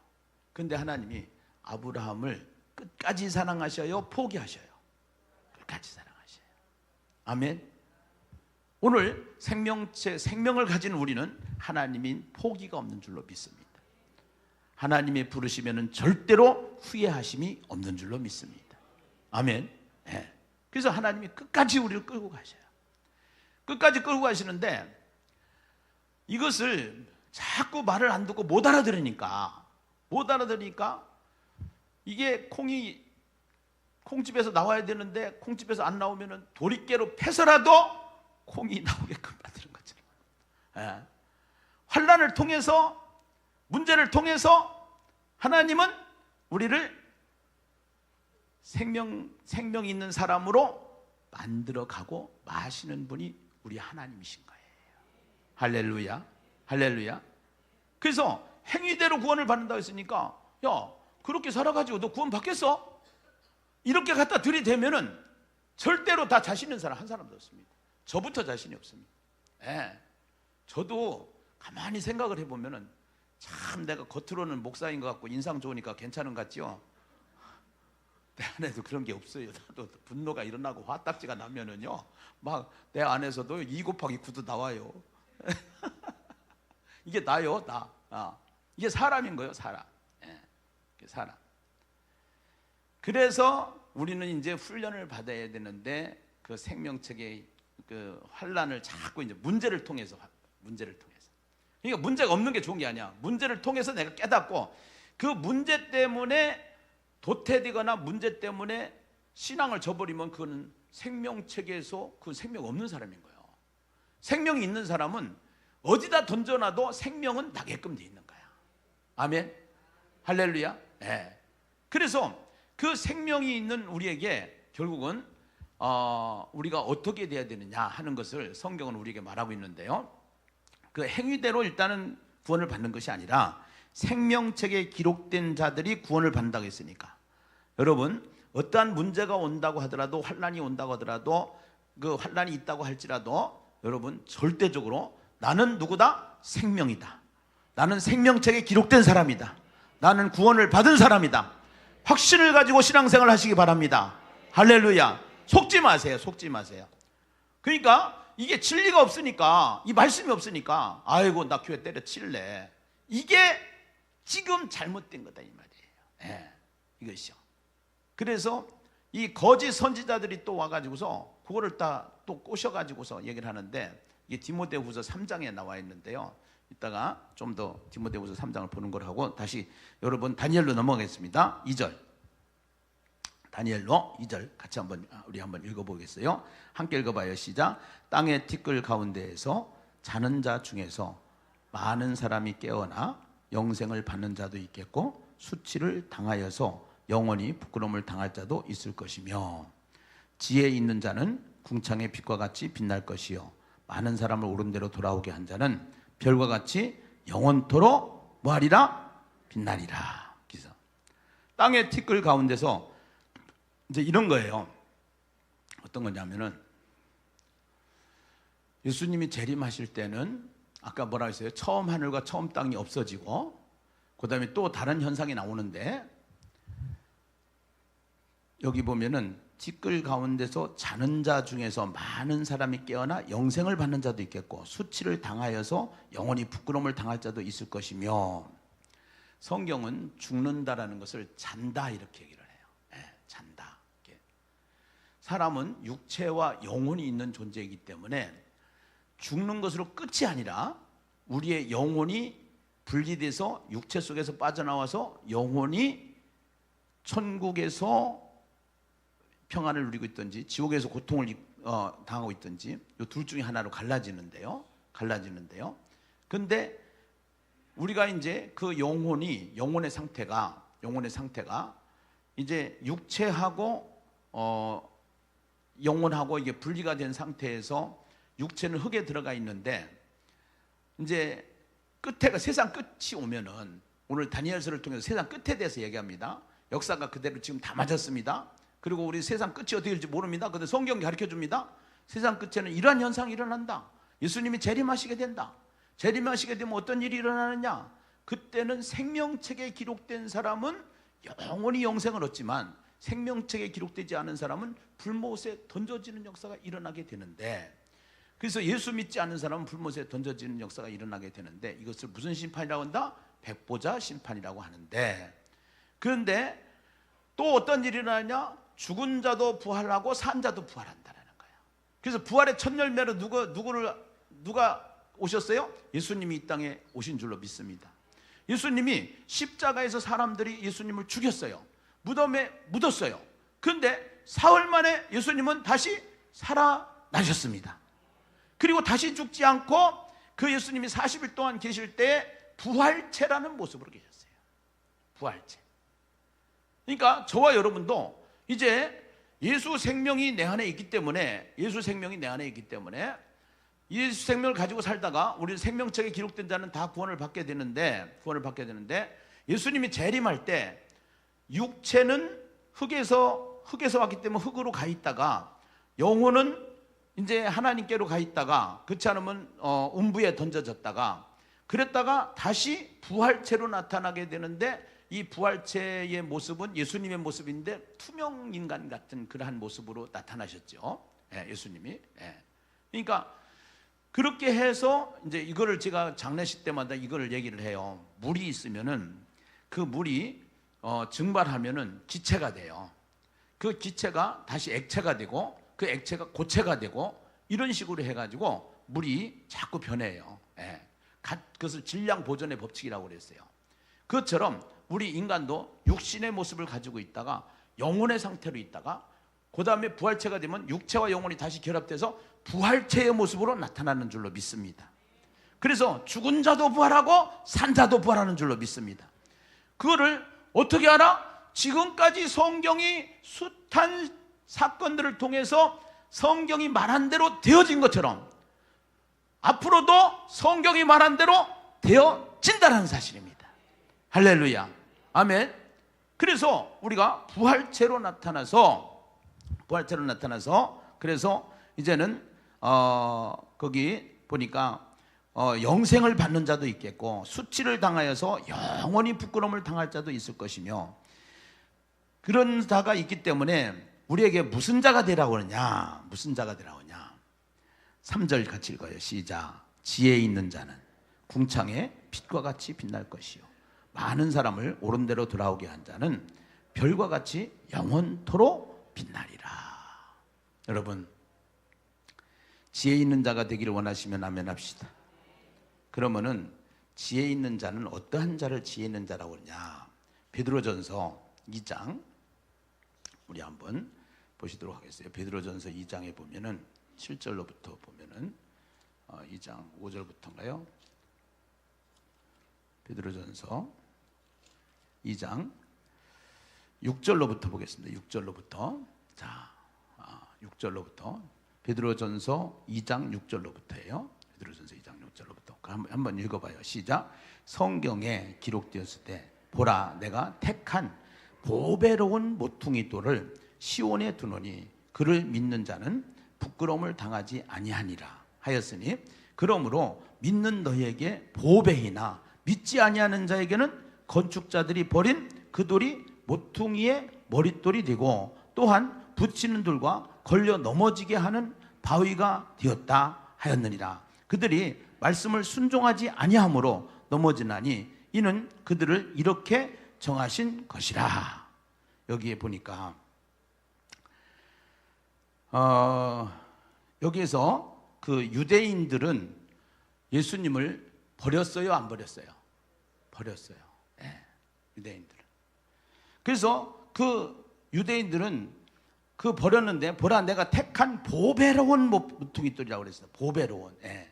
근데 하나님이 아브라함을 끝까지 사랑하셔요? 포기하셔요? 끝까지 사랑하셔요. 아멘. 오늘 생명을 가진 우리는 하나님이 포기가 없는 줄로 믿습니다. 하나님이 부르시면 절대로 후회하심이 없는 줄로 믿습니다. 아멘. 그래서 하나님이 끝까지 우리를 끌고 가셔요. 끝까지 끌고 가시는데, 이것을 자꾸 말을 안 듣고 못 알아들으니까 이게 콩집에서 나와야 되는데 콩집에서 안 나오면 도리깨로 패서라도 콩이 나오게끔 만드는 것처럼, 환난을 통해서, 문제를 통해서 하나님은 우리를 생명 있는 사람으로 만들어가고 마시는 분이 우리 하나님이신 거예요. 할렐루야. 할렐루야. 그래서 행위대로 구원을 받는다고 했으니까, 야 그렇게 살아가지고 너 구원 받겠어? 이렇게 갖다 들이대면은 절대로 다 자신 있는 사람 한 사람도 없습니다. 저부터 자신이 없습니다. 저도 가만히 생각을 해보면은 참 내가 겉으로는 목사인 것 같고 인상 좋으니까 괜찮은 것 같죠? 내 안에도 그런 게 없어요. 나도 분노가 일어나고 화딱지가 나면은요, 막 내 안에서도 2 곱하기 9도 나와요. 이게 나요, 나. 이게 사람인 거예요, 사람. 예, 사람. 그래서 우리는 이제 훈련을 받아야 되는데 그 생명책의 그 환란을 자꾸 이제 문제를 통해서. 그러니까 문제가 없는 게 좋은 게 아니야. 문제를 통해서 내가 깨닫고 그 문제 때문에 도태되거나 문제 때문에 신앙을 저버리면 그건 생명책에서 그 생명 없는 사람인 거예요. 생명이 있는 사람은 어디다 던져놔도 생명은 나게끔 돼 있는 거야. 아멘. 할렐루야. 네. 그래서 그 생명이 있는 우리에게 결국은 우리가 어떻게 돼야 되느냐 하는 것을 성경은 우리에게 말하고 있는데요. 그 행위대로 일단은 구원을 받는 것이 아니라 생명책에 기록된 자들이 구원을 받는다고 했으니까, 여러분 어떠한 문제가 온다고 하더라도, 환란이 온다고 하더라도, 그 환란이 있다고 할지라도 여러분 절대적으로 나는 누구다? 생명이다. 나는 생명책에 기록된 사람이다. 나는 구원을 받은 사람이다. 확신을 가지고 신앙생활 하시기 바랍니다. 할렐루야. 속지 마세요. 그러니까 이게 진리가 없으니까, 이 말씀이 없으니까 아이고 나 교회 때려칠래, 이게 지금 잘못된 거다 이 말이에요. 예, 이것이요. 그래서 이 거짓 선지자들이 또 와가지고서 그거를 또 꼬셔가지고서 얘기를 하는데, 이게 디모데후서 3장에 나와 있는데요. 이따가 좀 더 디모데후서 3장을 보는 걸 하고 다시 여러분 다니엘로 넘어가겠습니다. 2절. 다니엘로 2절 같이 우리 한번 읽어보겠어요. 함께 읽어봐요. 시작. 땅의 티끌 가운데에서 자는 자 중에서 많은 사람이 깨어나 영생을 받는 자도 있겠고 수치를 당하여서 영원히 부끄러움을 당할 자도 있을 것이며, 지혜 있는 자는 궁창의 빛과 같이 빛날 것이요 많은 사람을 옳은 대로 돌아오게 한 자는 별과 같이 영원토록 뭐하리라? 빛나리라. 그래서 땅의 티끌 가운데서 이제 이런 거예요. 어떤 거냐면은 예수님이 재림하실 때는 아까 뭐라 했어요? 처음 하늘과 처음 땅이 없어지고 그 다음에 또 다른 현상이 나오는데, 여기 보면은 티끌 가운데서 자는 자 중에서 많은 사람이 깨어나 영생을 받는 자도 있겠고 수치를 당하여서 영원히 부끄러움을 당할 자도 있을 것이며, 성경은 죽는다라는 것을 잔다 이렇게 얘기를 해요. 네, 잔다. 사람은 육체와 영혼이 있는 존재이기 때문에 죽는 것으로 끝이 아니라 우리의 영혼이 분리돼서 육체 속에서 빠져나와서 영혼이 천국에서 평안을 누리고 있든지 지옥에서 고통을 당하고 있든지 이 둘 중에 하나로 갈라지는데요. 근데 우리가 이제 그 영혼의 상태가 이제 육체하고 영혼하고 이게 분리가 된 상태에서 육체는 흙에 들어가 있는데, 이제 끝에가 세상 끝이 오면은, 오늘 다니엘서를 통해서 세상 끝에 대해서 얘기합니다. 역사가 그대로 지금 다 맞았습니다. 그리고 우리 세상 끝이 어떻게 될지 모릅니다. 그런데 성경이 가르쳐 줍니다. 세상 끝에는 이러한 현상이 일어난다. 예수님이 재림하시게 된다. 재림하시게 되면 어떤 일이 일어나느냐? 그때는 생명책에 기록된 사람은 영원히 영생을 얻지만 생명책에 기록되지 않은 사람은 불못에 던져지는 역사가 일어나게 되는데, 그래서 예수 믿지 않는 사람은 불못에 던져지는 역사가 일어나게 되는데, 이것을 무슨 심판이라고 한다? 백보자 심판이라고 하는데, 그런데 또 어떤 일이 일어나냐? 죽은 자도 부활하고 산 자도 부활한다는 거예요. 그래서 부활의 첫 열매로 누가 오셨어요? 예수님이 이 땅에 오신 줄로 믿습니다. 예수님이 십자가에서 사람들이 예수님을 죽였어요. 무덤에 묻었어요. 그런데 사흘 만에 예수님은 다시 살아나셨습니다. 그리고 다시 죽지 않고 그 예수님이 40일 동안 계실 때 부활체라는 모습으로 계셨어요. 부활체. 그러니까 저와 여러분도 이제 예수 생명이 내 안에 있기 때문에 예수 생명을 가지고 살다가 우리 생명책에 기록된 자는 다 구원을 받게 되는데 예수님이 재림할 때 육체는 흙에서 왔기 때문에 흙으로 가 있다가, 영혼은 이제 하나님께로 가 있다가, 그렇지 않으면 음부에 던져졌다가, 그랬다가 다시 부활체로 나타나게 되는데, 이 부활체의 모습은 예수님의 모습인데 투명 인간 같은 그러한 모습으로 나타나셨죠. 예수님이. 그러니까 그렇게 해서 이제 이거를 제가 장례식 때마다 이거를 얘기를 해요. 물이 있으면은 그 물이 증발하면은 기체가 돼요. 그 기체가 다시 액체가 되고 그 액체가 고체가 되고 이런 식으로 해가지고 물이 자꾸 변해요. 예. 그것을 질량 보존의 법칙이라고 그랬어요. 그것처럼 우리 인간도 육신의 모습을 가지고 있다가 영혼의 상태로 있다가 그 다음에 부활체가 되면 육체와 영혼이 다시 결합돼서 부활체의 모습으로 나타나는 줄로 믿습니다. 그래서 죽은 자도 부활하고 산 자도 부활하는 줄로 믿습니다. 그거를 어떻게 알아? 지금까지 성경이 숱한 사건들을 통해서 성경이 말한 대로 되어진 것처럼 앞으로도 성경이 말한 대로 되어진다는 사실입니다. 할렐루야. 아멘. 그래서 우리가 부활체로 나타나서 그래서 이제는 거기 보니까 영생을 받는 자도 있겠고 수치를 당하여서 영원히 부끄러움을 당할 자도 있을 것이며 그런 자가 있기 때문에 우리에게 무슨 자가 되라고 하느냐? 무슨 자가 되라고 하냐? 3절 같이 읽어요. 시작. 지혜 있는 자는 궁창의 빛과 같이 빛날 것이요 많은 사람을 옳은 대로 돌아오게 한 자는 별과 같이 영원토록 빛나리라. 여러분, 지혜 있는 자가 되기를 원하시면 아멘 합시다. 그러면은 지혜 있는 자는 어떠한 자를 지혜 있는 자라고 하느냐? 베드로전서 2장 우리 한번 보시도록 하겠어요. 베드로전서 2장에 보면은 7절로부터 보면은 2장 5절부터인가요? 베드로전서 2장 6절로부터 보겠습니다. 6절로부터. 자, 6절로부터. 베드로전서 2장 6절로부터예요. 베드로전서 2장 6절로부터. 한번 읽어봐요. 시작. 성경에 기록되었을 때 보라 내가 택한 보배로운 모퉁이 돌을 시온에 두노니 그를 믿는 자는 부끄러움을 당하지 아니하니라 하였으니 그러므로 믿는 너희에게 보배이나 믿지 아니하는 자에게는 건축자들이 버린 그 돌이 모퉁이의 머릿돌이 되고 또한 붙이는 돌과 걸려 넘어지게 하는 바위가 되었다 하였느니라. 그들이 말씀을 순종하지 아니하므로 넘어지나니 이는 그들을 이렇게 정하신 것이라. 여기에 보니까 여기에서 그 유대인들은 예수님을 버렸어요, 안 버렸어요? 버렸어요. 네, 유대인들은. 그래서 그 유대인들은 그 버렸는데 보라 내가 택한 보배로운 모퉁이 돌이라고 그랬어요. 보배로운. 네.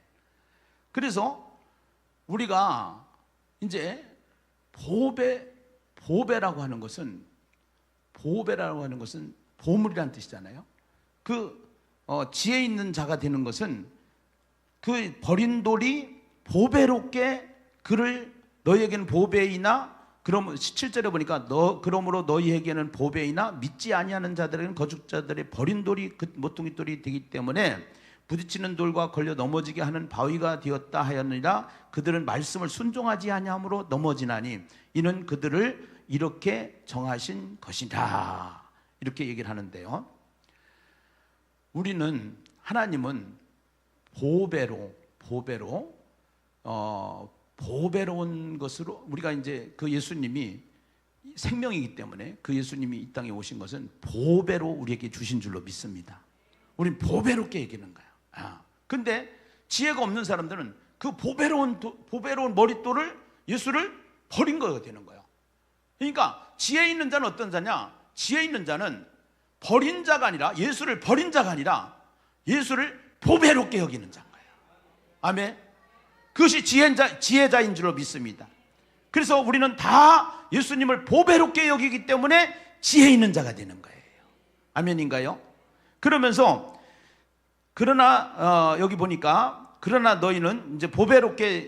그래서 우리가 이제 보배라고 하는 것은 보물이라는 뜻이잖아요. 그 지혜 있는 자가 되는 것은 그 버린 돌이 보배롭게 그를 너희에게는 보배이나 그럼 17절에 보니까 그러므로 너희에게는 보배이나 믿지 아니하는 자들에게는 거죽자들의 버린 돌이 그 모퉁이 돌이 되기 때문에 부딪히는 돌과 걸려 넘어지게 하는 바위가 되었다 하였느니라. 그들은 말씀을 순종하지 아니함으로 넘어지나니 이는 그들을 이렇게 정하신 것이다. 이렇게 얘기를 하는데요. 우리는 하나님은 보배로운 것으로 우리가 이제 그 예수님이 생명이기 때문에 그 예수님이 이 땅에 오신 것은 보배로 우리에게 주신 줄로 믿습니다. 우린 보배롭게 얘기하는 거야. 근데 지혜가 없는 사람들은 그 보배로운 머릿돌을 예수를 버린 거가 되는 거예요. 그러니까 지혜 있는 자는 어떤 자냐? 지혜 있는 자는 버린 자가 아니라 예수를 버린 자가 아니라 예수를 보배롭게 여기는 자인 거예요. 아멘. 그것이 지혜자인 줄로 믿습니다. 그래서 우리는 다 예수님을 보배롭게 여기기 때문에 지혜 있는 자가 되는 거예요. 아멘인가요? 그러면서 그러나 여기 보니까 그러나 너희는 이제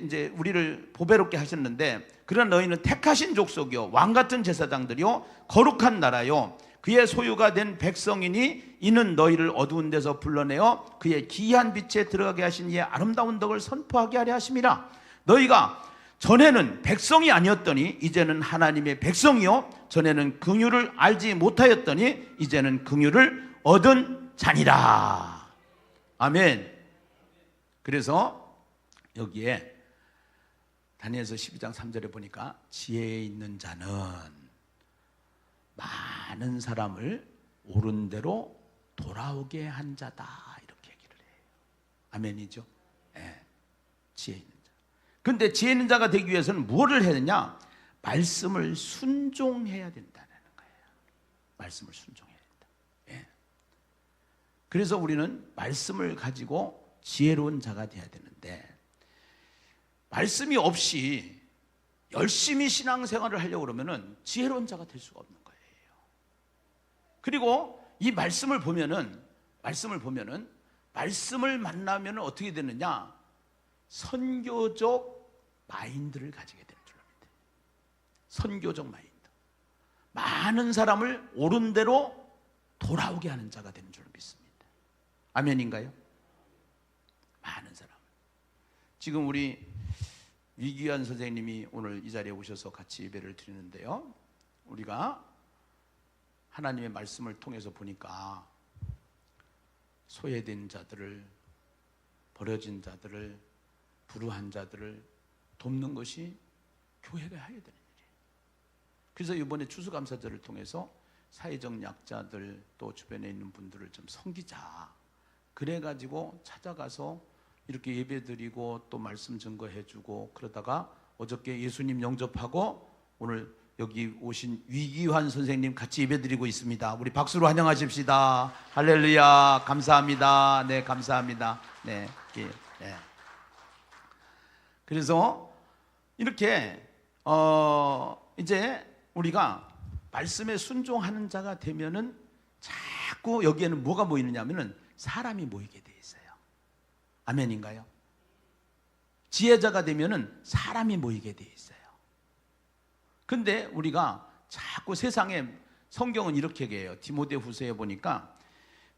이제 우리를 보배롭게 하셨는데 그러나 너희는 택하신 족속이요 왕 같은 제사장들이요 거룩한 나라요 그의 소유가 된 백성이니 이는 너희를 어두운 데서 불러내어 그의 기이한 빛에 들어가게 하신 이의 아름다운 덕을 선포하게 하려 하심이라. 너희가 전에는 백성이 아니었더니 이제는 하나님의 백성이요 전에는 긍휼을 알지 못하였더니 이제는 긍휼을 얻은 자니라. 아멘. 그래서 여기에 다니엘서 12장 3절에 보니까 지혜에 있는 자는 많은 사람을 옳은 대로 돌아오게 한 자다, 이렇게 얘기를 해요. 아멘이죠? 네. 지혜 있는 자. 근데 지혜 있는 자가 되기 위해서는 무엇을 해야 되냐? 말씀을 순종해야 된다는 거예요. 말씀을 순종해야 된다. 예. 그래서 우리는 말씀을 가지고 지혜로운 자가 되어야 되는데, 말씀이 없이 열심히 신앙생활을 하려고 그러면은 지혜로운 자가 될 수가 없는 거예요. 그리고 이 말씀을 보면은 말씀을 만나면 어떻게 되느냐? 선교적 마인드를 가지게 되는 줄 압니다. 선교적 마인드. 많은 사람을 옳은 대로 돌아오게 하는 자가 되는 줄 믿습니다. 아멘인가요? 많은 사람. 지금 우리 위기환 선생님이 오늘 이 자리에 오셔서 같이 예배를 드리는데요, 우리가 하나님의 말씀을 통해서 보니까 소외된 자들을, 버려진 자들을, 불우한 자들을 돕는 것이 교회가 해야 되는 일이에요. 그래서 이번에 추수감사절을 통해서 사회적 약자들, 또 주변에 있는 분들을 좀 섬기자, 그래가지고 찾아가서 이렇게 예배드리고 또 말씀 증거해주고, 그러다가 어저께 예수님 영접하고 오늘 여기 오신 위기환 선생님 같이 예배드리고 있습니다. 우리 박수로 환영하십시다. 할렐루야. 감사합니다. 네, 감사합니다. 네, 네. 그래서 이렇게 이제 우리가 말씀에 순종하는 자가 되면은 자꾸 여기에는 뭐가 모이느냐면은 사람이 모이게 돼 있어요. 아멘인가요? 지혜자가 되면은 사람이 모이게 돼 있어요. 근데 우리가 자꾸 세상에, 성경은 이렇게 얘기해요. 디모데후서에 보니까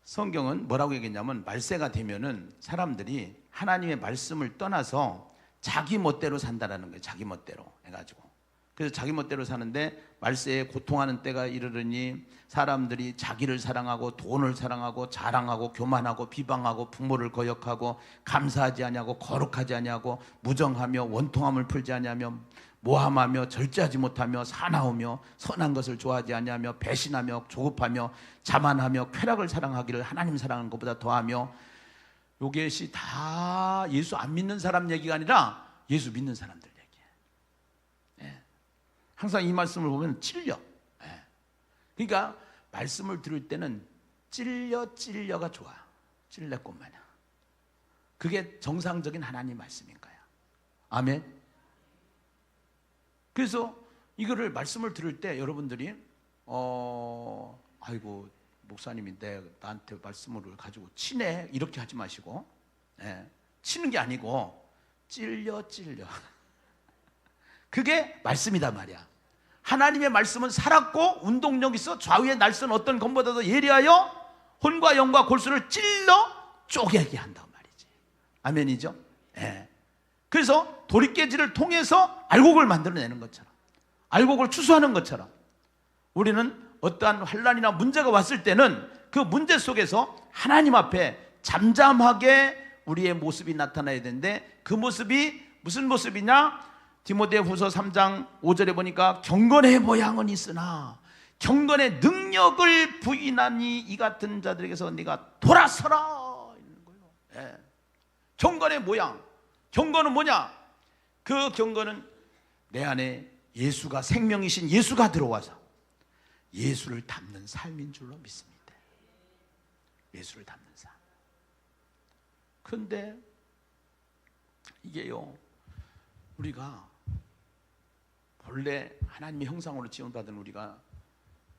성경은 뭐라고 얘기했냐면, 말세가 되면은 사람들이 하나님의 말씀을 떠나서 자기 멋대로 산다라는 거예요. 자기 멋대로 해가지고. 그래서 자기 멋대로 사는데 말세에 고통하는 때가 이르르니 사람들이 자기를 사랑하고 돈을 사랑하고 자랑하고 교만하고 비방하고 부모를 거역하고 감사하지 아니하고 거룩하지 아니하고 무정하며 원통함을 풀지 아니하며 모함하며 절제하지 못하며 사나우며 선한 것을 좋아하지 아니하며 배신하며 조급하며 자만하며 쾌락을 사랑하기를 하나님 사랑하는 것보다 더하며, 요것이 다 예수 안 믿는 사람 얘기가 아니라 예수 믿는 사람들 얘기예요. 예. 항상 이 말씀을 보면 찔려. 예. 그러니까 말씀을 들을 때는 찔려가 좋아. 찔레꽃 마냥. 그게 정상적인 하나님 말씀인 거야. 아멘. 그래서 이거를 말씀을 들을 때 여러분들이 아이고 목사님이 나한테 말씀을 가지고 치네, 이렇게 하지 마시고, 예, 치는 게 아니고 찔려. 그게 말씀이다 말이야. 하나님의 말씀은 살았고 운동력 있어 좌우의 날선 어떤 검보다도 예리하여 혼과 영과 골수를 찔러 쪼개게 한단 말이지. 아멘이죠? 예. 그래서 도리깨질을 통해서 알곡을 만들어내는 것처럼, 알곡을 추수하는 것처럼, 우리는 어떠한 환난이나 문제가 왔을 때는 그 문제 속에서 하나님 앞에 잠잠하게 우리의 모습이 나타나야 되는데, 그 모습이 무슨 모습이냐? 디모데후서 3장 5절에 보니까 경건의 모양은 있으나 경건의 능력을 부인하니 이 같은 자들에게서 네가 돌아서라, 이런 거예요. 예. 경건의 모양. 경건은 뭐냐? 그 경건은 내 안에 예수가, 생명이신 예수가 들어와서 예수를 닮는 삶인 줄로 믿습니다. 예수를 닮는 삶. 그런데 이게요, 우리가 본래 하나님의 형상으로 지원받은 우리가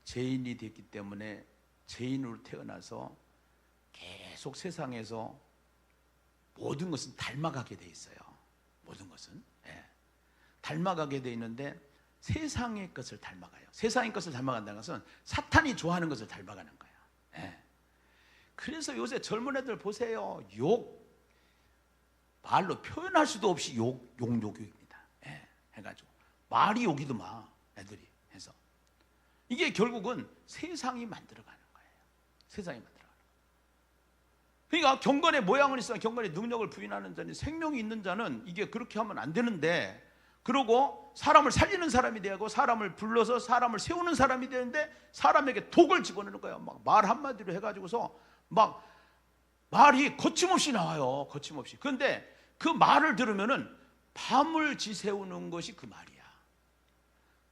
죄인이 됐기 때문에 죄인으로 태어나서 계속 세상에서 모든 것은 닮아가게 돼 있어요. 모든 것은, 예, 닮아가게 돼 있는데 세상의 것을 닮아가요. 세상의 것을 닮아간다는 것은 사탄이 좋아하는 것을 닮아가는 거예요. 예. 그래서 요새 젊은 애들 보세요. 말로 표현할 수도 없이 욕입니다. 예, 해가지고 말이 욕이더만 애들이 해서, 이게 결국은 세상이 만들어가는 거예요. 세상이 만들어가는 거예요. 그러니까 경건의 모양은 있으나 경건의 능력을 부인하는 자니 생명이 있는 자는 이게 그렇게 하면 안 되는데, 그러고 사람을 살리는 사람이 되고 사람을 불러서 사람을 세우는 사람이 되는데 사람에게 독을 집어넣는 거예요. 막 말 한마디로 해가지고서 막 말이 거침없이 나와요. 거침없이. 그런데 그 말을 들으면은 밤을 지새우는 것이 그 말이야.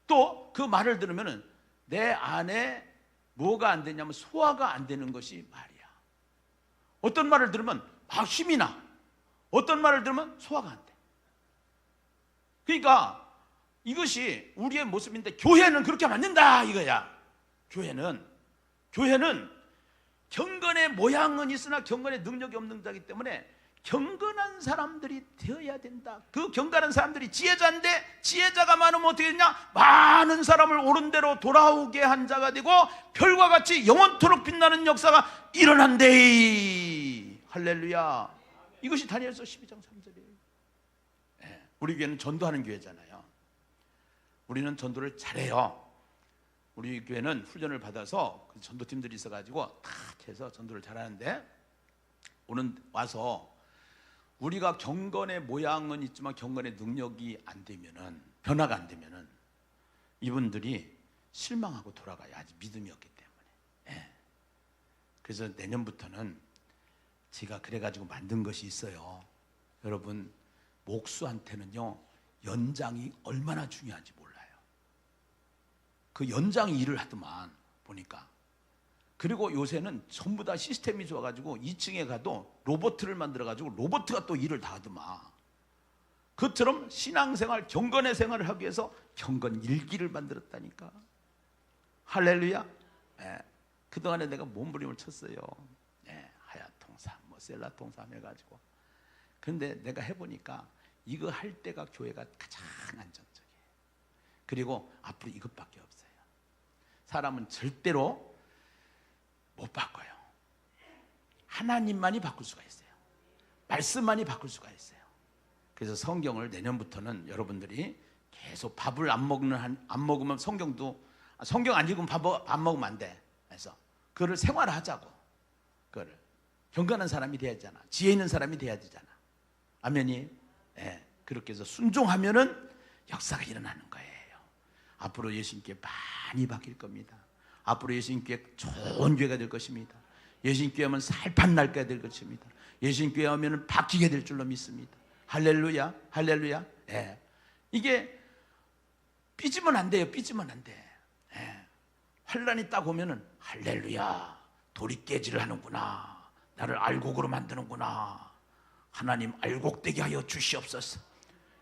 또 그 말을 들으면은 내 안에 뭐가 안 되냐면 소화가 안 되는 것이 말이야. 어떤 말을 들으면 막 힘이 나. 어떤 말을 들으면 소화가 안 돼. 그러니까 이것이 우리의 모습인데, 교회는 그렇게 하면 안 된다 이거야. 교회는 경건의 모양은 있으나 경건의 능력이 없는 자이기 때문에 경건한 사람들이 되어야 된다. 그 경건한 사람들이 지혜자인데, 지혜자가 많으면 어떻게 되냐? 많은 사람을 옳은 대로 돌아오게 한 자가 되고 별과 같이 영원토록 빛나는 역사가 일어난대. 할렐루야. 이것이 다니엘서 12장 3절이에요. 우리 교회는 전도하는 교회잖아요. 우리는 전도를 잘해요. 우리 교회는 훈련을 받아서 전도팀들이 있어가지고 다 해서 전도를 잘하는데, 오늘 와서 우리가 경건의 모양은 있지만 경건의 능력이 안 되면은, 변화가 안 되면은 이분들이 실망하고 돌아가요. 아직 믿음이 없기 때문에. 그래서 내년부터는 제가 그래가지고 만든 것이 있어요. 여러분, 목수한테는요 연장이 얼마나 중요한지 몰라요. 그 연장이 일을 하더만 보니까. 그리고 요새는 전부 다 시스템이 좋아가지고 2층에 가도 로봇을 만들어가지고 로봇가 또 일을 다 하더만. 그처럼 신앙생활, 경건의 생활을 하기 위해서 경건 일기를 만들었다니까. 할렐루야. 그동안에 내가 몸부림을 쳤어요. 하야통삼, 셀라통삼 해가지고. 그런데 내가 해보니까 이거 할 때가 교회가 가장 안정적이에요. 그리고 앞으로 이것밖에 없어요. 사람은 절대로 못 바꿔요. 하나님만이 바꿀 수가 있어요. 말씀만이 바꿀 수가 있어요. 그래서 성경을 내년부터는 여러분들이 계속 밥을 안 먹으면 성경 안 읽으면 밥 먹으면 안 돼. 그래서 그거를 생활하자고. 그거를 경건한 사람이 돼야 되잖아. 지혜 있는 사람이 돼야 되잖아. 아멘이. 그렇게 해서 순종하면은 역사가 일어나는 거예요. 앞으로 예수님께 많이 바뀔 겁니다. 앞으로 예수님께 좋은 교회가 될 것입니다. 예수님께 오면 살판날게 될 것입니다. 예수님께 오면 바뀌게 될 줄로 믿습니다. 할렐루야, 할렐루야. 이게 삐지면 안 돼요. 삐지면 안 돼. 환란이 딱 오면은 할렐루야, 돌이 깨지를 하는구나. 나를 알곡으로 만드는구나. 하나님 알곡되게 하여 주시옵소서.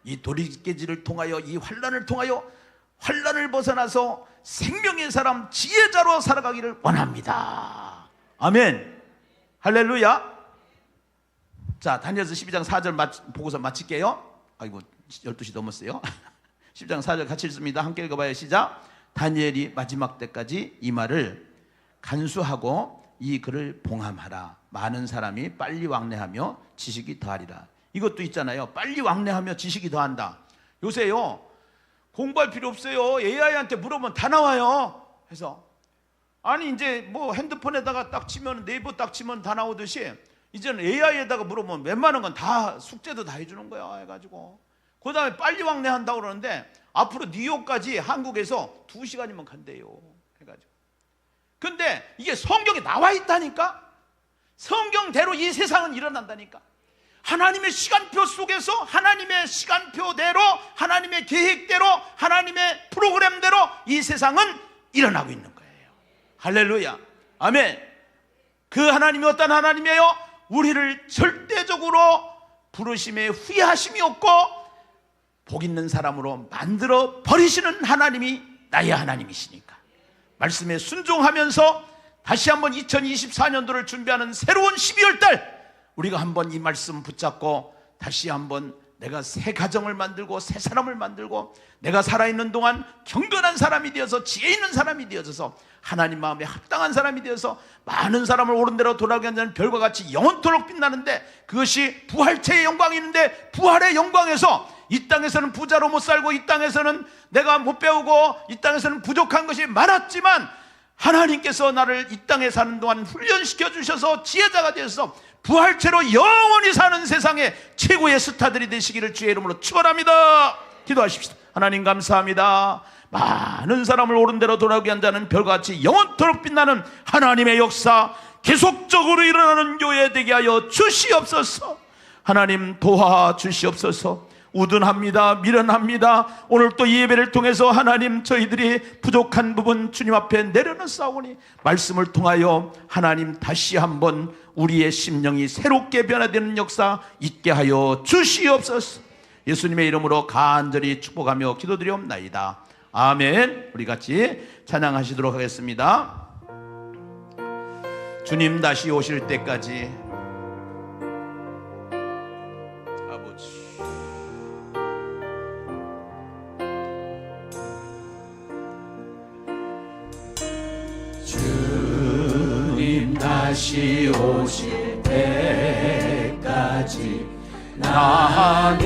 이 돌이 깨지를 통하여, 이 환란을 통하여 환란을 벗어나서 생명의 사람, 지혜자로 살아가기를 원합니다. 아멘. 할렐루야. 자, 다니엘서 12장 4절 보고서 마칠게요. 아이고 12시 넘었어요. 10장 4절 같이 읽습니다. 함께 읽어봐요. 시작. 다니엘이 마지막 때까지 이 말을 간수하고 이 글을 봉함하라. 많은 사람이 빨리 왕래하며 지식이 더하리라. 이것도 있잖아요. 빨리 왕래하며 지식이 더한다. 요새요 공부할 필요 없어요. AI한테 물어보면 다 나와요. 해서 아니 이제 뭐 핸드폰에다가 딱 치면, 네이버 딱 치면 다 나오듯이 이제는 AI에다가 물어보면 웬만한 건 다 숙제도 다 해주는 거야. 해가지고 그 다음에 빨리 왕래한다고 그러는데 앞으로 뉴욕까지 한국에서 2시간이면 간대요. 해가지고. 근데 이게 성경에 나와 있다니까. 성경대로 이 세상은 일어난다니까. 하나님의 시간표 속에서, 하나님의 시간표대로, 하나님의 계획대로, 하나님의 프로그램대로 이 세상은 일어나고 있는 거예요. 할렐루야. 아멘. 그 하나님이 어떤 하나님이에요? 우리를 절대적으로 부르심에 후회하심이 없고 복 있는 사람으로 만들어 버리시는 하나님이 나의 하나님이시니까 말씀에 순종하면서 다시 한번 2024년도를 준비하는 새로운 12월 달 우리가 한번 이 말씀 붙잡고 다시 한번 내가 새 가정을 만들고 새 사람을 만들고 내가 살아있는 동안 경건한 사람이 되어서 지혜 있는 사람이 되어서 하나님 마음에 합당한 사람이 되어서 많은 사람을 옳은 대로 돌아가게 하는 별과 같이 영원토록 빛나는데, 그것이 부활체의 영광이 있는데 부활의 영광에서 이 땅에서는 부자로 못 살고 이 땅에서는 내가 못 배우고 이 땅에서는 부족한 것이 많았지만 하나님께서 나를 이 땅에 사는 동안 훈련시켜 주셔서 지혜자가 되어서 부활체로 영원히 사는 세상의 최고의 스타들이 되시기를 주의 이름으로 축원합니다. 기도하십시다. 하나님 감사합니다. 많은 사람을 옳은 대로 돌아오게 한 자는 별같이 영원토록 빛나는 하나님의 역사 계속적으로 일어나는 교회 되게 하여 주시옵소서. 하나님 도와주시옵소서. 우둔합니다. 미련합니다. 오늘 또 이 예배를 통해서 하나님 저희들이 부족한 부분 주님 앞에 내려놓사오니 말씀을 통하여 하나님 다시 한번 우리의 심령이 새롭게 변화되는 역사 있게 하여 주시옵소서. 예수님의 이름으로 간절히 축복하며 기도드리옵나이다. 아멘. 우리 같이 찬양하시도록 하겠습니다. 주님 다시 오실 때까지 아버지 주님 다시 오실 때까지 나는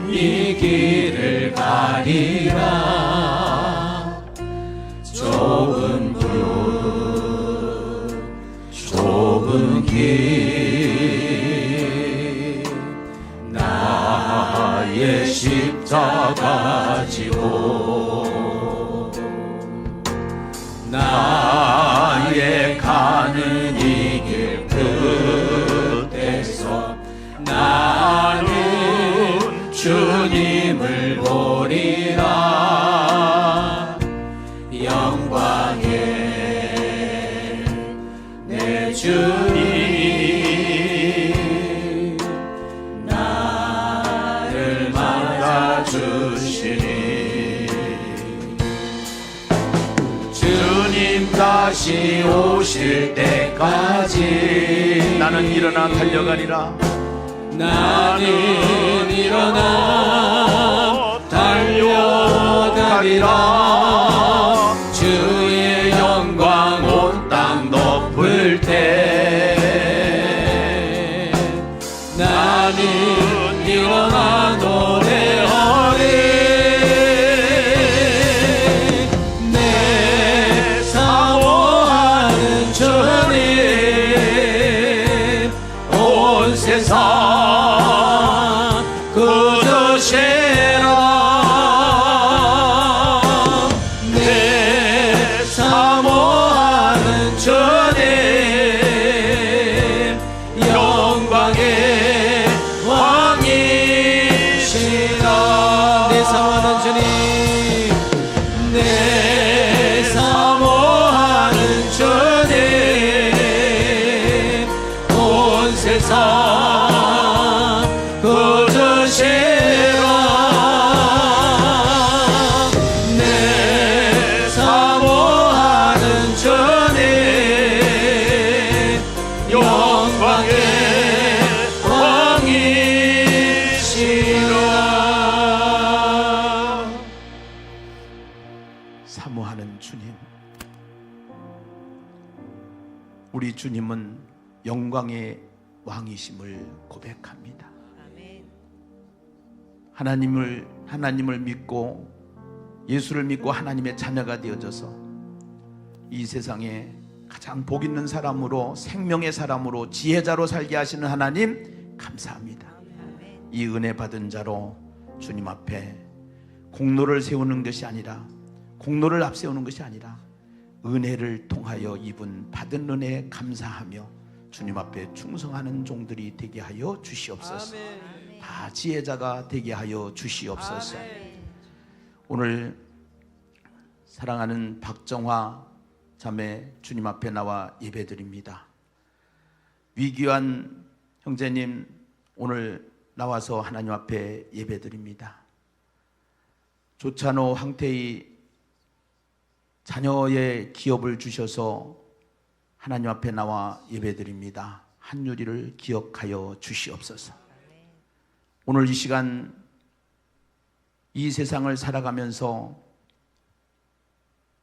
이 길을 가리라. 좁은 길 나의 십자가 지고 나의 가는 이 길 끝에서 나는 주님을 보리라. 영광의 내 주님 나를 맞아주시니 주님 다시 오실 때까지 나는 일어나 달려가리라. 나는 일어나 달려가리라. 주의 영광 온 땅 덮을 때 나는 일어나 노래하리. 내 사모하는 주님 온 세상 내 사모하는 주님 영광의 왕이시라. 내 사모하는 주님 내 사모하는 주님 온 세상 거저시라. 내 사모하는 주님 영광의 왕이시라. 사모하는 주님, 우리 주님은 영광의 왕이심을 고백합니다. 하나님을 믿고 예수를 믿고 하나님의 자녀가 되어져서 이 세상에 가장 복 있는 사람으로, 생명의 사람으로, 지혜자로 살게 하시는 하나님 감사합니다. 이 은혜 받은 자로 주님 앞에 공로를 세우는 것이 아니라, 공로를 앞세우는 것이 아니라 은혜를 통하여 입은 받은 은혜에 감사하며 주님 앞에 충성하는 종들이 되게 하여 주시옵소서. 다 지혜자가 되게 하여 주시옵소서. 오늘 사랑하는 박정화 자매 주님 앞에 나와 예배드립니다. 위기한 형제님 오늘 나와서 하나님 앞에 예배드립니다. 조찬호 황태희 자녀의 기업을 주셔서 하나님 앞에 나와 예배드립니다. 한유리를 기억하여 주시옵소서. 오늘 이 시간 이 세상을 살아가면서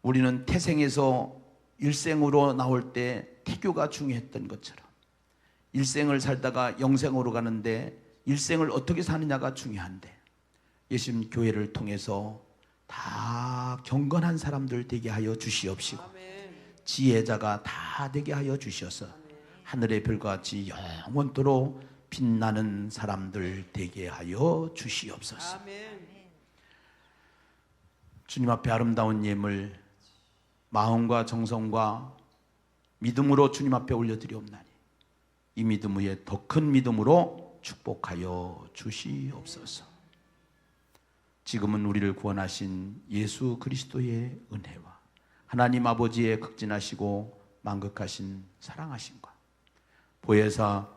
우리는 태생에서 일생으로 나올 때 태교가 중요했던 것처럼 일생을 살다가 영생으로 가는데 일생을 어떻게 사느냐가 중요한데 예수님 교회를 통해서 다 경건한 사람들 되게 하여 주시옵시고 지혜자가 다 되게 하여 주셔서 하늘의 별과 같이 영원토록 빛나는 사람들 되게 하여 주시옵소서. 아멘. 주님 앞에 아름다운 예물 마음과 정성과 믿음으로 주님 앞에 올려드리옵나니 이 믿음 위에 더 큰 믿음으로 축복하여 주시옵소서. 지금은 우리를 구원하신 예수 그리스도의 은혜와 하나님 아버지의 극진하시고 만극하신 사랑하심과 보혜사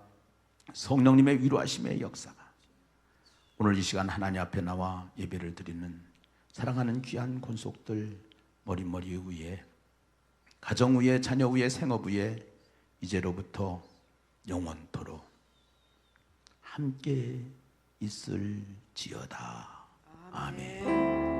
성령님의 위로하심의 역사가 오늘 이 시간 하나님 앞에 나와 예배를 드리는 사랑하는 귀한 권속들 머리 위에 가정 위에 자녀 위에 생업 위에 이제로부터 영원토록 함께 있을지어다. 아멘.